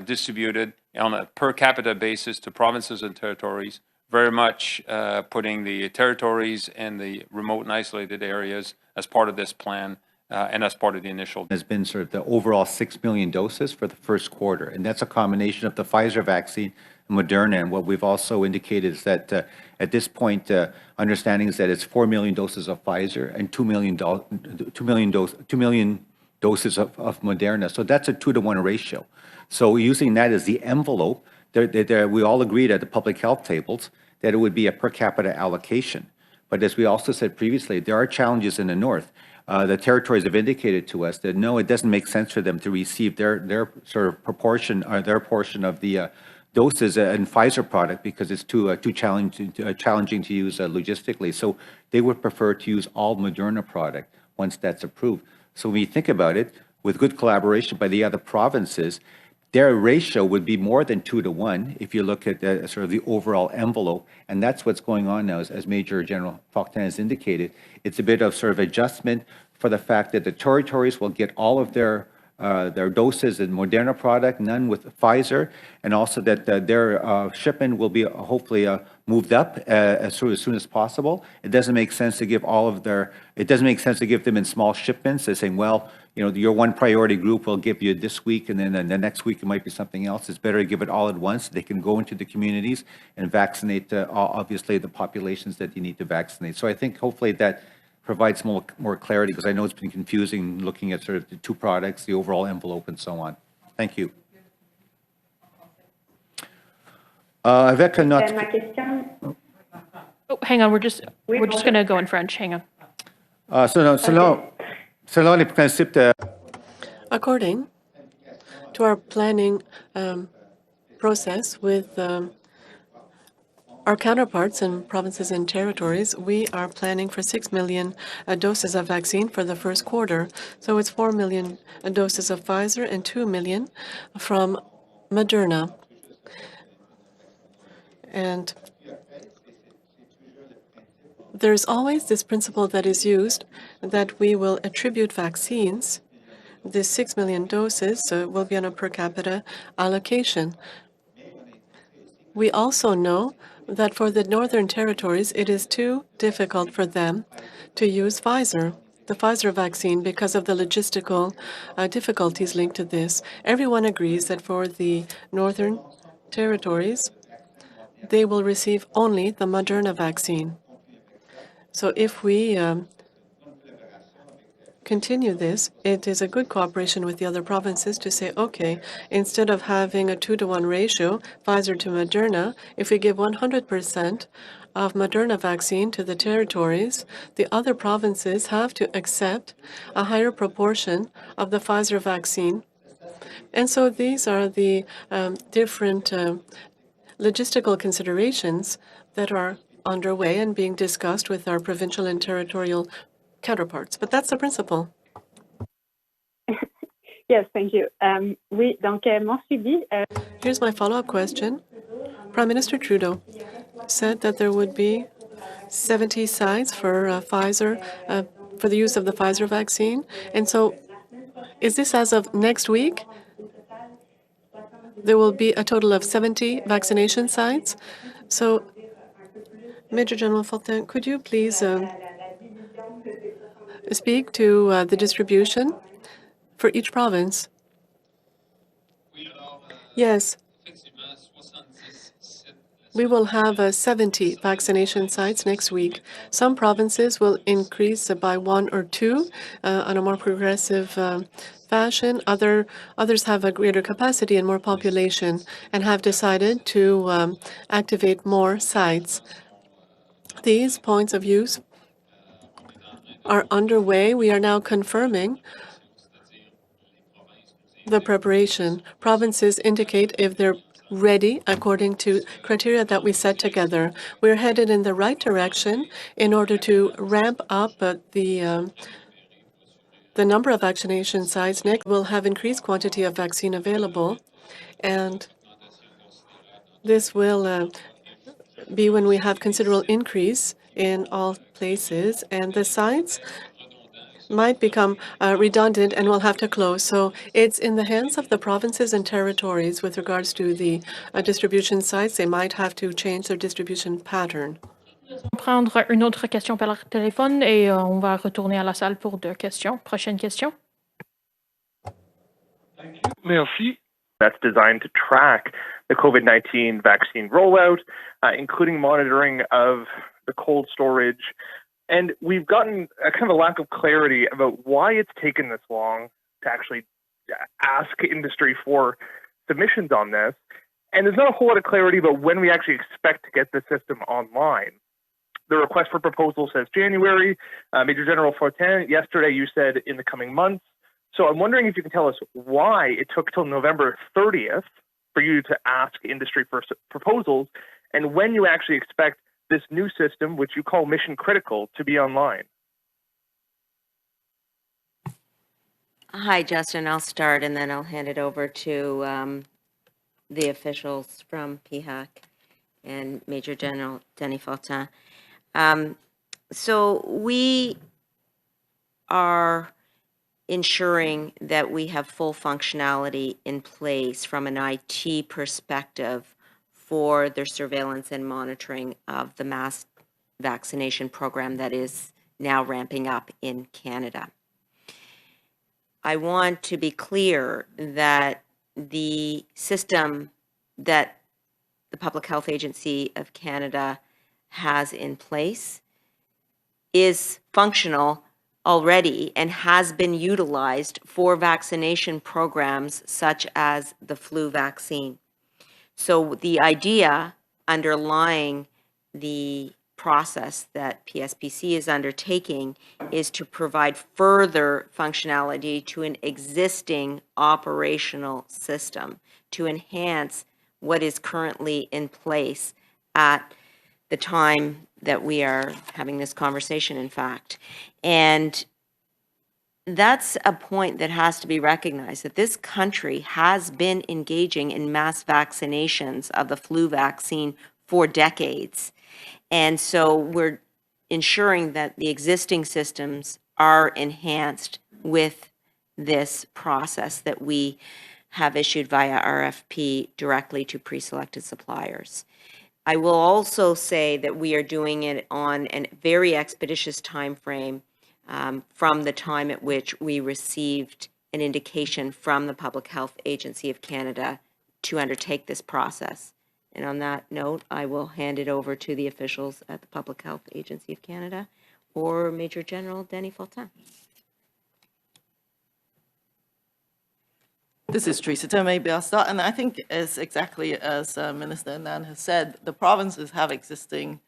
distributed on a per capita basis to provinces and territories, very much putting the territories and the remote and isolated areas as part of this plan and as part of the initial. Has been sort of the overall 6 million doses for the first quarter, and that's a combination of the Pfizer vaccine, Moderna, and what we've also indicated is that at this point, understanding is that it's 4 million doses of Pfizer and 2 million doses of Moderna. So that's a 2-to-1 ratio. So using that as the envelope, we all agreed at the public health tables that it would be a per capita allocation. But as we also said previously, there are challenges in the north. The territories have indicated to us that no, it doesn't make sense for them to receive their sort of proportion or their portion of the doses in Pfizer product because it's too challenging to use logistically. So they would prefer to use all Moderna product once that's approved. So when you think about it, with good collaboration by the other provinces, their ratio would be more than 2-to-1 if you look at sort of the overall envelope, and that's what's going on now, as Major General Fortin has indicated. It's a bit of sort of adjustment for the fact that the territories will get all of their doses in Moderna product, none with Pfizer, and also that their shipment will be hopefully moved up as soon as possible. It doesn't make sense to give it doesn't make sense to give them in small shipments. They're saying, well, you know, your one priority group will give you this week, and then the next week it might be something else. It's better to give it all at once. They can go into the communities and vaccinate, obviously, the populations that you need to vaccinate. So I think hopefully that provides more clarity, because I know it's been confusing looking at sort of the two products, the overall envelope, and so on. Thank you. Avec notre... Ma question... Oh, hang on, we're just going to go in French. Hang on. Selon les principes de... According to our planning process with our counterparts in provinces and territories, we are planning for 6 million doses of vaccine for the first quarter. So it's 4 million doses of Pfizer and 2 million from Moderna. And there's always this principle that is used that we will attribute vaccines. This 6 million doses will be on a per capita allocation. We also know that for the Northern Territories, it is too difficult for them to use Pfizer, the Pfizer vaccine, because of the logistical difficulties linked to this. Everyone agrees that for the Northern Territories, they will receive only the Moderna vaccine. So if we continue this, it is a good cooperation with the other provinces to say, okay, instead of having a 2-to-1 ratio, Pfizer to Moderna, if we give 100% of Moderna vaccine to the territories, the other provinces have to accept a higher proportion of the Pfizer vaccine. And so these are the different logistical considerations that are underway and being discussed with our provincial and territorial counterparts. But that's the principle. Yes, thank you. Oui, donc, mon suivi. Here's my follow-up question. Prime Minister Trudeau said that there would be 70 sites for Pfizer, for the use of the Pfizer vaccine. And so is this as of next week? There will be a total of 70 vaccination sites. So, Major General Fortin, could you please speak to the distribution for each province? Yes. We will have 70 vaccination sites next week. Some provinces will increase by 1 or 2 on a more progressive fashion. Others have a greater capacity and more population and have decided to activate more sites. These points of use are underway. We are now confirming the preparation. Provinces indicate if they're ready according to criteria that we set together. We're headed in the right direction in order to ramp up the number of vaccination sites. Next, we'll have increased quantity of vaccine available, and this will be when we have considerable increase in all places, and the sites might become redundant and will have to close. So it's in the hands of the provinces and territories with regards to the distribution sites. They might have to change their distribution pattern. On va prendre une autre question par téléphone et on va retourner à la salle pour 2 questions. Prochaine question. Merci. That's designed to track the COVID-19 vaccine rollout, including monitoring of the cold storage. And we've gotten a kind of a lack of clarity about why it's taken this long to actually ask industry for submissions on this. And there's not a whole lot of clarity about when we actually expect to get the system online. The request for proposal says January. Major General Fortin, yesterday you said in the coming months. So I'm wondering if you can tell us why it took till November 30th for you to ask industry for proposals, and when you actually expect this new system, which you call mission critical, to be online. Hi, Justin. I'll start and then I'll hand it over to the officials from PHAC and Major General Denis Fortin. So we are ensuring that we have full functionality in place from an IT perspective for the surveillance and monitoring of the mass vaccination program that is now ramping up in Canada. I want to be clear that the system that the Public Health Agency of Canada has in place is functional already and has been utilized for vaccination programs such as the flu vaccine. So the idea underlying the process that PSPC is undertaking is to provide further functionality to an existing operational system to enhance what is currently in place at the time that we are having this conversation, in fact. And that's a point that has to be recognized, that this country has been engaging in mass vaccinations of the flu vaccine for decades. And so we're ensuring that the existing systems are enhanced with this process that we have issued via RFP directly to pre-selected suppliers. I will also say that we are doing it on a very expeditious time frame from the time at which we received an indication from the Public Health Agency of Canada to undertake this process. And on that note, I will hand it over to the officials at the Public Health Agency of Canada or Major General Denny Fulton. This is Teresa. So maybe I'll start. And I think as exactly as Minister Nan has said, the provinces have existing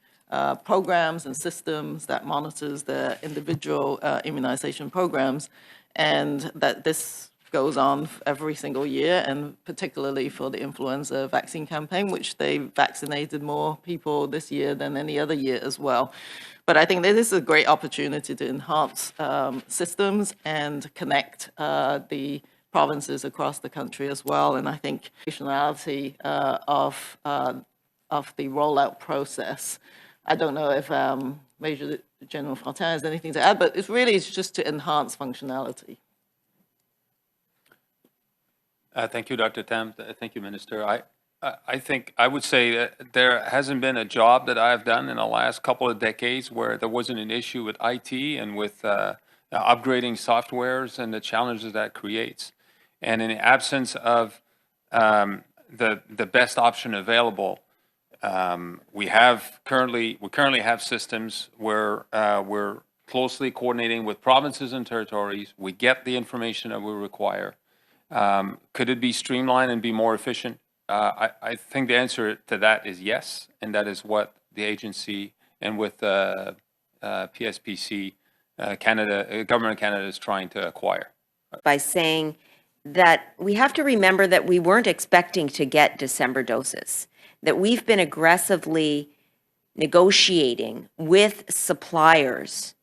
programs and systems that monitors their individual immunization programs, and that this goes on every single year, and particularly for the influenza vaccine campaign, which they vaccinated more people this year than any other year as well. But I think this is a great opportunity to enhance systems and connect the provinces across the country as well. And I think functionality of the rollout process. I don't know if Major General Fontaine has anything to add, but it's just to enhance functionality. Thank you, Dr. Tam. Thank you, Minister. I think I would say that there hasn't been a job that I've done in the last couple of decades where there wasn't an issue with IT and with upgrading softwares and the challenges that creates. And in the absence of the best option available, we currently have systems where we're closely coordinating with provinces and territories. We get the information that we require. Could it be streamlined and be more efficient? I think the answer to that is yes, and that is what the agency and with PSPC Canada, Government of Canada is trying to acquire. By saying that we have to remember that we weren't expecting to get December doses, that we've been aggressively negotiating with suppliers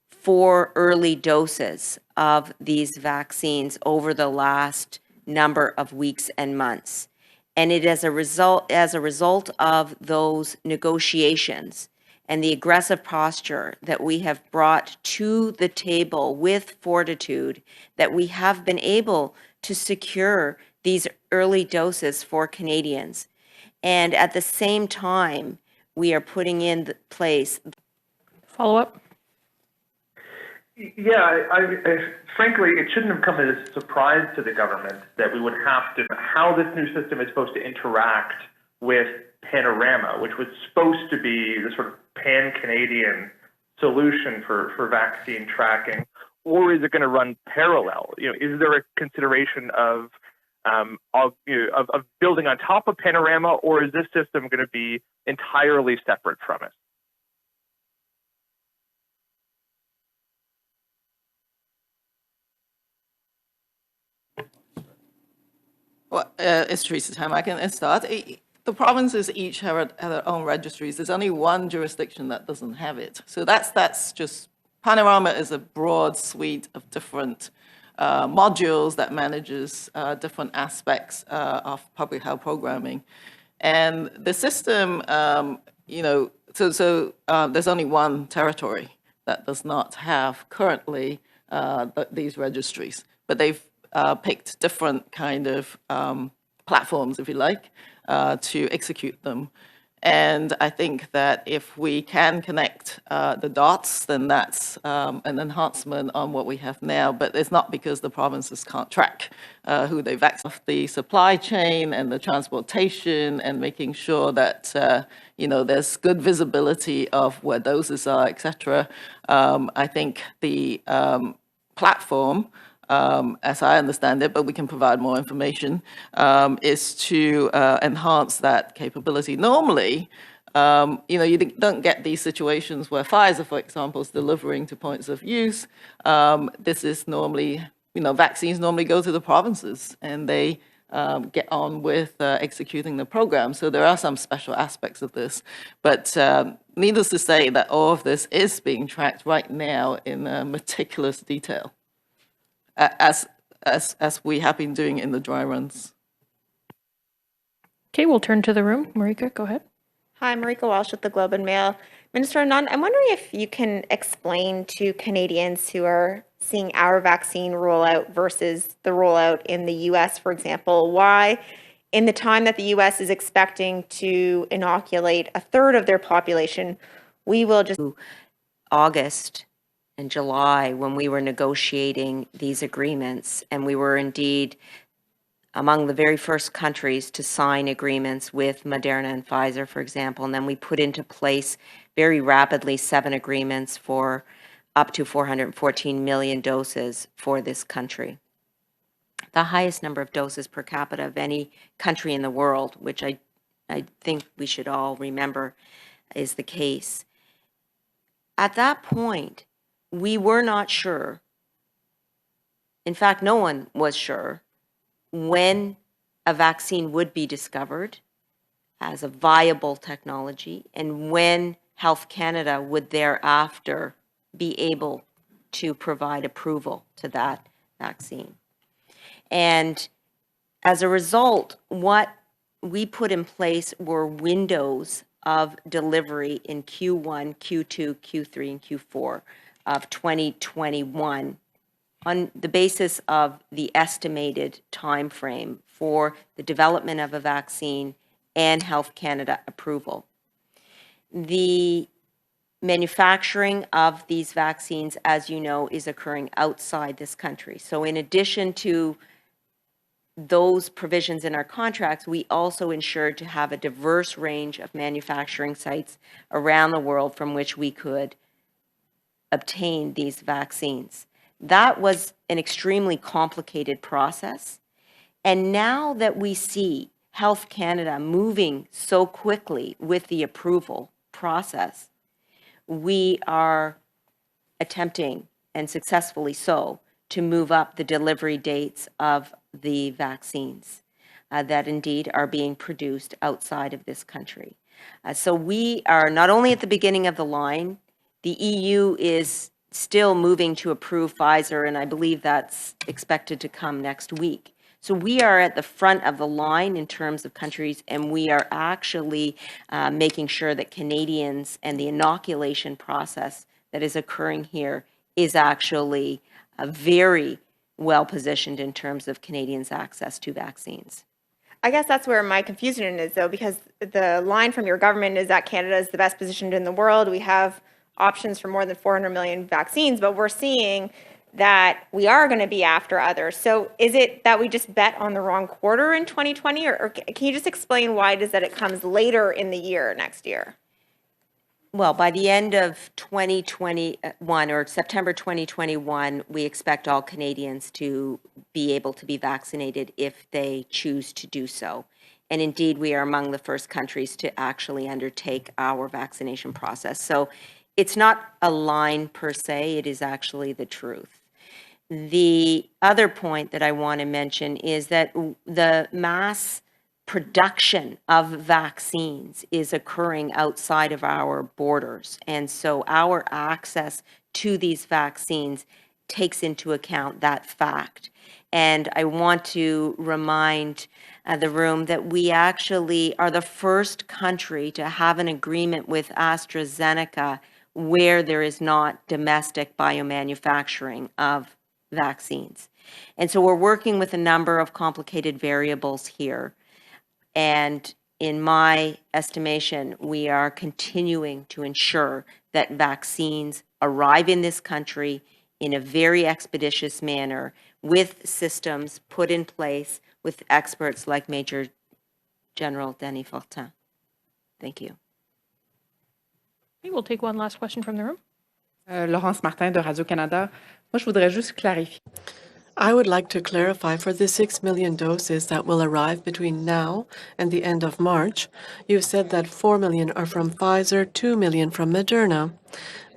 for early doses of these vaccines over the last number of weeks and months. And it is as a result of those negotiations and the aggressive posture that we have brought to the table with fortitude that we have been able to secure these early doses for Canadians. And at the same time, we are putting in place. Follow up? Yeah, frankly, it shouldn't have come as a surprise to the government that we would have to, how this new system is supposed to interact with Panorama, which was supposed to be the sort of pan-Canadian solution for vaccine tracking, or is it going to run parallel? Is there a consideration of building on top of Panorama, or is this system going to be entirely separate from it? Well, it's Teresa's time. I can start. The provinces each have their own registries. There's only one jurisdiction that doesn't have it. So that's just, Panorama is a broad suite of different modules that manages different aspects of public health programming. And the system, there's only one territory that does not have currently these registries, but they've picked different kind of platforms, if you like, to execute them. And I think that if we can connect the dots, then that's an enhancement on what we have now. But it's not because the provinces can't track who they vaccinate. The supply chain and the transportation and making sure that there's good visibility of where doses are, etc. I think the platform, as I understand it, but we can provide more information, is to enhance that capability. Normally, You don't get these situations where Pfizer, for example, is delivering to points of use. This is normally, vaccines normally go to the provinces and they get on with executing the program. So there are some special aspects of this. But needless to say that all of this is being tracked right now in meticulous detail, as we have been doing in the dry runs. Okay, we'll turn to the room. Marika, go ahead. Hi, Marika Walsh with the Globe and Mail. Minister Anand, I'm wondering if you can explain to Canadians who are seeing our vaccine rollout versus the rollout in the US, for example, why in the time that the US is expecting to inoculate a third of their population, we will just... August and July, when we were negotiating these agreements, and we were indeed among the very first countries to sign agreements with Moderna and Pfizer, for example, and then we put into place very rapidly 7 agreements for up to 414 million doses for this country. The highest number of doses per capita of any country in the world, which I think we should all remember is the case. At that point, we were not sure, in fact, no one was sure, when a vaccine would be discovered as a viable technology and when Health Canada would thereafter be able to provide approval to that vaccine. And as a result, what we put in place were windows of delivery in Q1, Q2, Q3, and Q4 of 2021 on the basis of the estimated time frame for the development of a vaccine and Health Canada approval. The manufacturing of these vaccines, as you know, is occurring outside this country. So in addition to those provisions in our contracts, we also ensured to have a diverse range of manufacturing sites around the world from which we could obtain these vaccines. That was an extremely complicated process. And now that we see Health Canada moving so quickly with the approval process, we are attempting, and successfully so, to move up the delivery dates of the vaccines that indeed are being produced outside of this country. So we are not only at the beginning of the line, the EU is still moving to approve Pfizer, and I believe that's expected to come next week. So we are at the front of the line in terms of countries, and we are actually making sure that Canadians and the inoculation process that is occurring here is actually very well positioned in terms of Canadians' access to vaccines. I guess that's where my confusion is, though, because the line from your government is that Canada is the best positioned in the world. We have options for more than 400 million vaccines, but we're seeing that we are going to be after others. So is it that we just bet on the wrong quarter in 2020, or can you just explain why it is that it comes later in the year next year? Well, by the end of 2021 or September 2021, we expect all Canadians to be able to be vaccinated if they choose to do so. And indeed, we are among the first countries to actually undertake our vaccination process. So it's not a line per se, it is actually the truth. The other point that I want to mention is that the mass production of vaccines is occurring outside of our borders. And so our access to these vaccines takes into account that fact. And I want to remind the room that we actually are the first country to have an agreement with AstraZeneca where there is not domestic biomanufacturing of vaccines. And so we're working with a number of complicated variables here. And in my estimation, we are continuing to ensure that vaccines arrive in this country in a very expeditious manner with systems put in place with experts like Major General Denis Fortin. Thank you. Okay, we'll take one last question from the room. Laurence Martin de Radio-Canada. Moi, je voudrais juste clarifier. I would like to clarify for the 6 million doses that will arrive between now and the end of March, you said that 4 million are from Pfizer, 2 million from Moderna.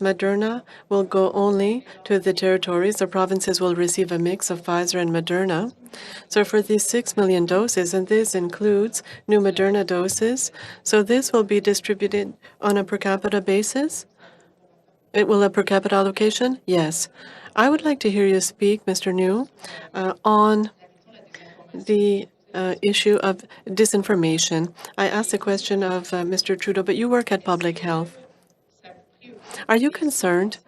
Moderna will go only to the territories. The provinces will receive a mix of Pfizer and Moderna. So for these 6 million doses, and this includes new Moderna doses, so this will be distributed on a per capita basis? It will a per capita allocation? Yes. I would like to hear you speak, Mr. New, on the issue of disinformation. I asked the question of Mr. Trudeau, but you work at public health. Are you concerned?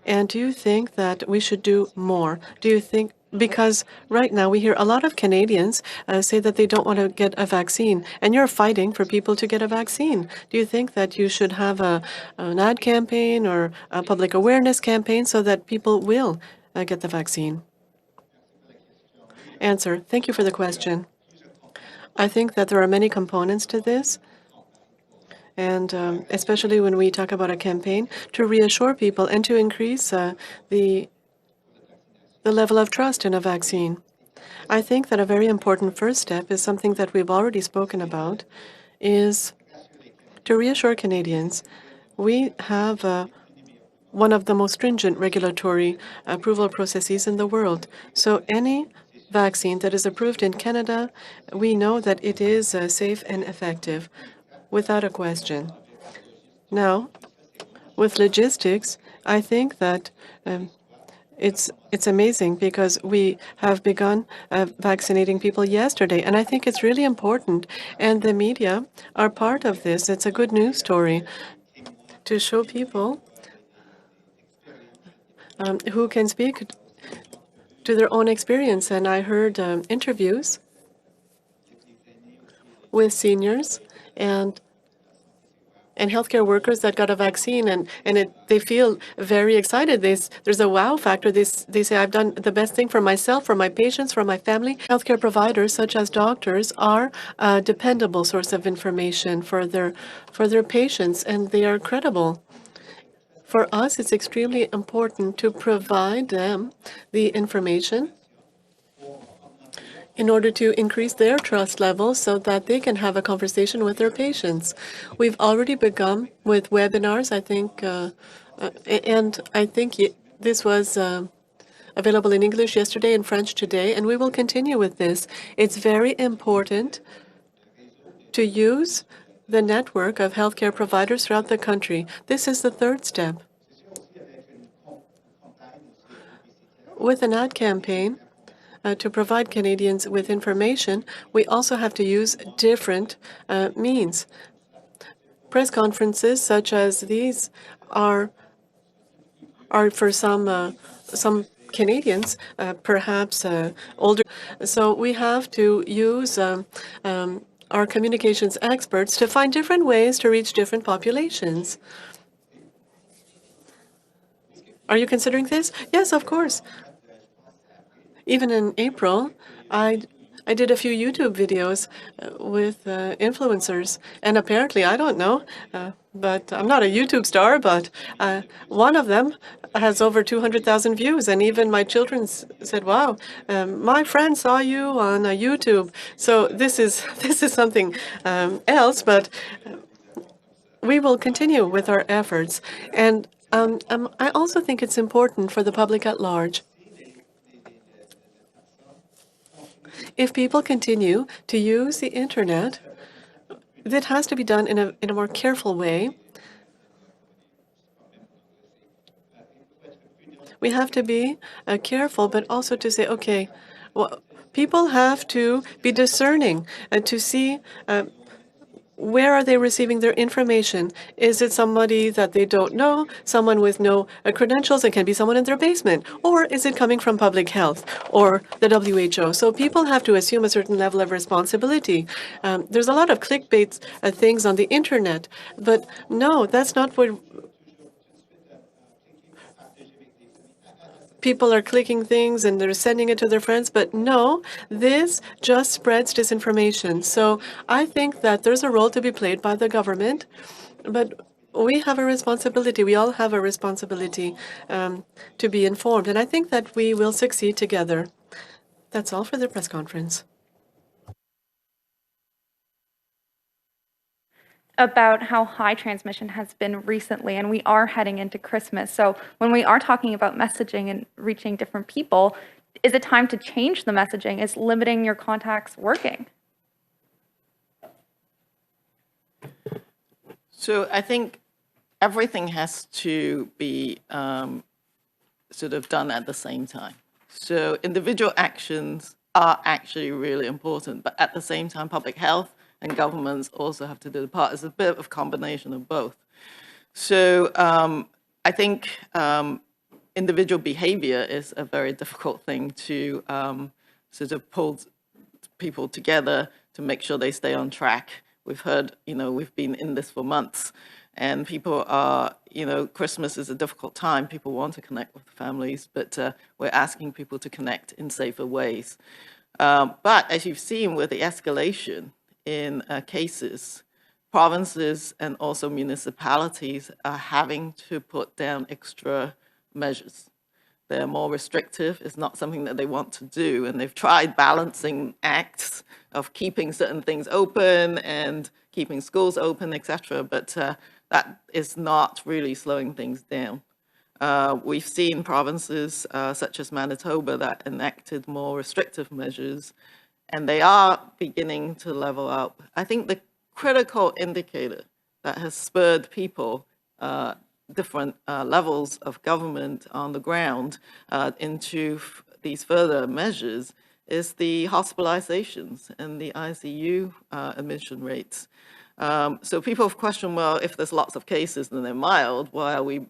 And do you think that we should do more? Do you think, because right now we hear a lot of Canadians say that they don't want to get a vaccine, and you're fighting for people to get a vaccine. Do you think that you should have an ad campaign or a public awareness campaign so that people will get the vaccine? Answer. Thank you for the question. I think that there are many components to this. And especially when we talk about a campaign, to reassure people and to increase the level of trust in a vaccine. I think that a very important first step is something that we've already spoken about, is to reassure Canadians. We have one of the most stringent regulatory approval processes in the world. So any vaccine that is approved in Canada, we know that it is safe and effective, without a question. Now, with logistics, I think that it's amazing because we have begun vaccinating people yesterday, and I think it's really important, and the media are part of this. It's a good news story to show people who can speak to their own experience. And I heard interviews with seniors and healthcare workers that got a vaccine, and they feel very excited. There's a wow factor. They say, I've done the best thing for myself, for my patients, for my family. Healthcare providers, such as doctors, are a dependable source of information for their patients, and they are credible. For us, it's extremely important to provide them the information in order to increase their trust level so that they can have a conversation with their patients. We've already begun with webinars, I think, and I think this was available in English yesterday and French today, and we will continue with this. It's very important to use the network of healthcare providers throughout the country. This is the third step. With an ad campaign, to provide Canadians with information, we also have to use different means. Press conferences such as these are for some Canadians, perhaps older. So we have to use our communications experts to find different ways to reach different populations. Are you considering this? Yes, of course. Even in April, I did a few YouTube videos with influencers, and apparently, I don't know, but I'm not a YouTube star, but one of them has over 200,000 views, and even my children said, wow, my friend saw you on YouTube. So this is something else, but we will continue with our efforts. And I also think it's important for the public at large. If people continue to use the internet, that has to be done in a more careful way. We have to be careful, but also to say, okay, well, people have to be discerning to see where are they receiving their information? Is it somebody that they don't know, someone with no credentials? It can be someone in their basement. Or is it coming from public health or the WHO? So people have to assume a certain level of responsibility. There's a lot of clickbait things on the internet, but no, that's not what people are clicking things and they're sending it to their friends, but no, this just spreads disinformation. So I think that there's a role to be played by the government, but we have a responsibility. We all have a responsibility to be informed, and I think that we will succeed together. That's all for the press conference. About how high transmission has been recently, and we are heading into Christmas. So when we are talking about messaging and reaching different people, is it time to change the messaging? Is limiting your contacts working? So I think everything has to be sort of done at the same time. So individual actions are actually really important, but at the same time, public health and governments also have to do the part. It's a bit of a combination of both. So I think individual behavior is a very difficult thing to sort of pull people together to make sure they stay on track. We've heard, we've been in this for months, and people are, Christmas is a difficult time. People want to connect with families, but we're asking people to connect in safer ways. But as you've seen with the escalation in cases, provinces and also municipalities are having to put down extra measures. They're more restrictive. It's not something that they want to do. And they've tried balancing acts of keeping certain things open and keeping schools open, etc. But that is not really slowing things down. We've seen provinces such as Manitoba that enacted more restrictive measures, and they are beginning to level up. I think the critical indicator that has spurred people, different levels of government on the ground into these further measures is the hospitalizations and the ICU admission rates. So people have questioned, well, if there's lots of cases and they're mild, why are we,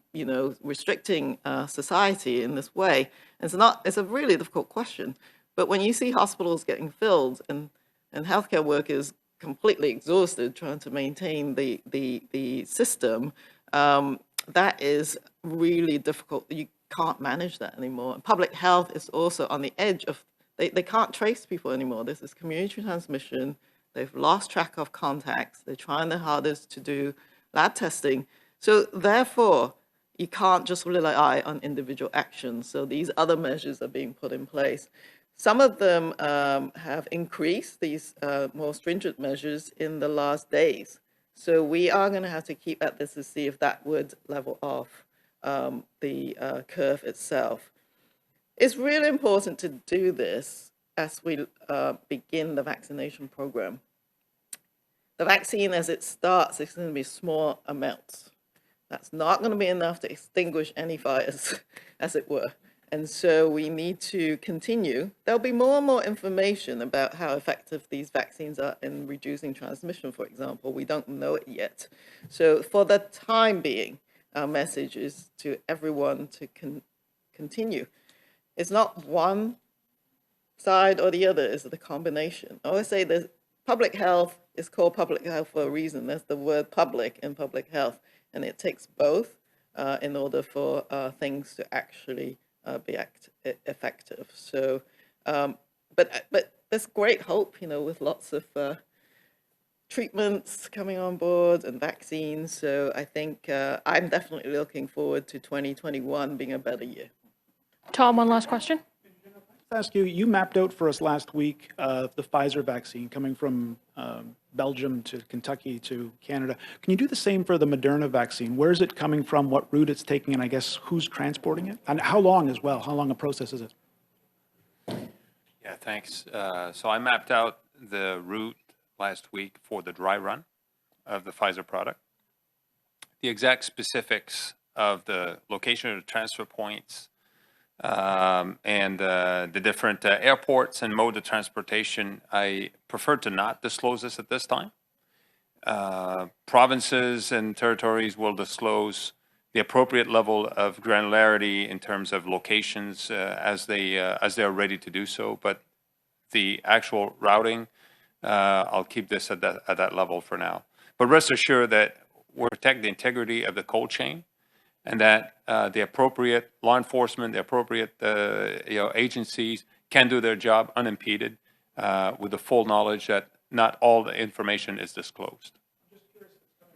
restricting society in this way? And it's a really difficult question. But when you see hospitals getting filled and healthcare workers completely exhausted trying to maintain the system, that is really difficult. You can't manage that anymore. And public health is also on the edge of, they can't trace people anymore. This is community transmission. They've lost track of contacts. They're trying their hardest to do lab testing. So therefore, you can't just rely on individual actions. So these other measures are being put in place. Some of them have increased these more stringent measures in the last days. So we are going to have to keep at this to see if that would level off the curve itself. It's really important to do this as we begin the vaccination program. The vaccine, as it starts, is going to be small amounts. That's not going to be enough to extinguish any fires, as it were. And so we need to continue. There'll be more and more information about how effective these vaccines are in reducing transmission, for example. We don't know it yet. So for the time being, our message is to everyone to continue. It's not one side or the other, it's the combination. I always say that public health is called public health for a reason. There's the word public in public health, and it takes both in order for things to actually be effective. So, but there's great hope, with lots of treatments coming on board and vaccines. So I think I'm definitely looking forward to 2021 being a better year. Tom, one last question. Ask you, you mapped out for us last week the Pfizer vaccine coming from Belgium to Kentucky to Canada. Can you do the same for the Moderna vaccine? Where is it coming from, what route it's taking, and I guess who's transporting it? And how long as well? How long a process is it? Yeah, thanks. So I mapped out the route last week for the dry run of the Pfizer product. The exact specifics of the location of the transfer points and the different airports and mode of transportation, I prefer to not disclose this at this time. Provinces and territories will disclose the appropriate level of granularity in terms of locations as they are ready to do so. But the actual routing, I'll keep this at that level for now. But rest assured that we'll protect the integrity of the cold chain, and that the appropriate law enforcement, the appropriate agencies can do their job unimpeded with the full knowledge that not all the information is disclosed.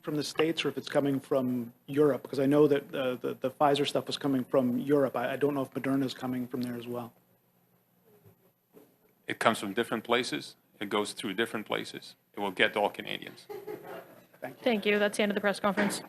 From the States, or if it's coming from Europe? Because I know that the Pfizer stuff was coming from Europe. I don't know if Moderna is coming from there as well. It comes from different places. It goes through different places. It will get to all Canadians. Thank you. That's the end of the press conference.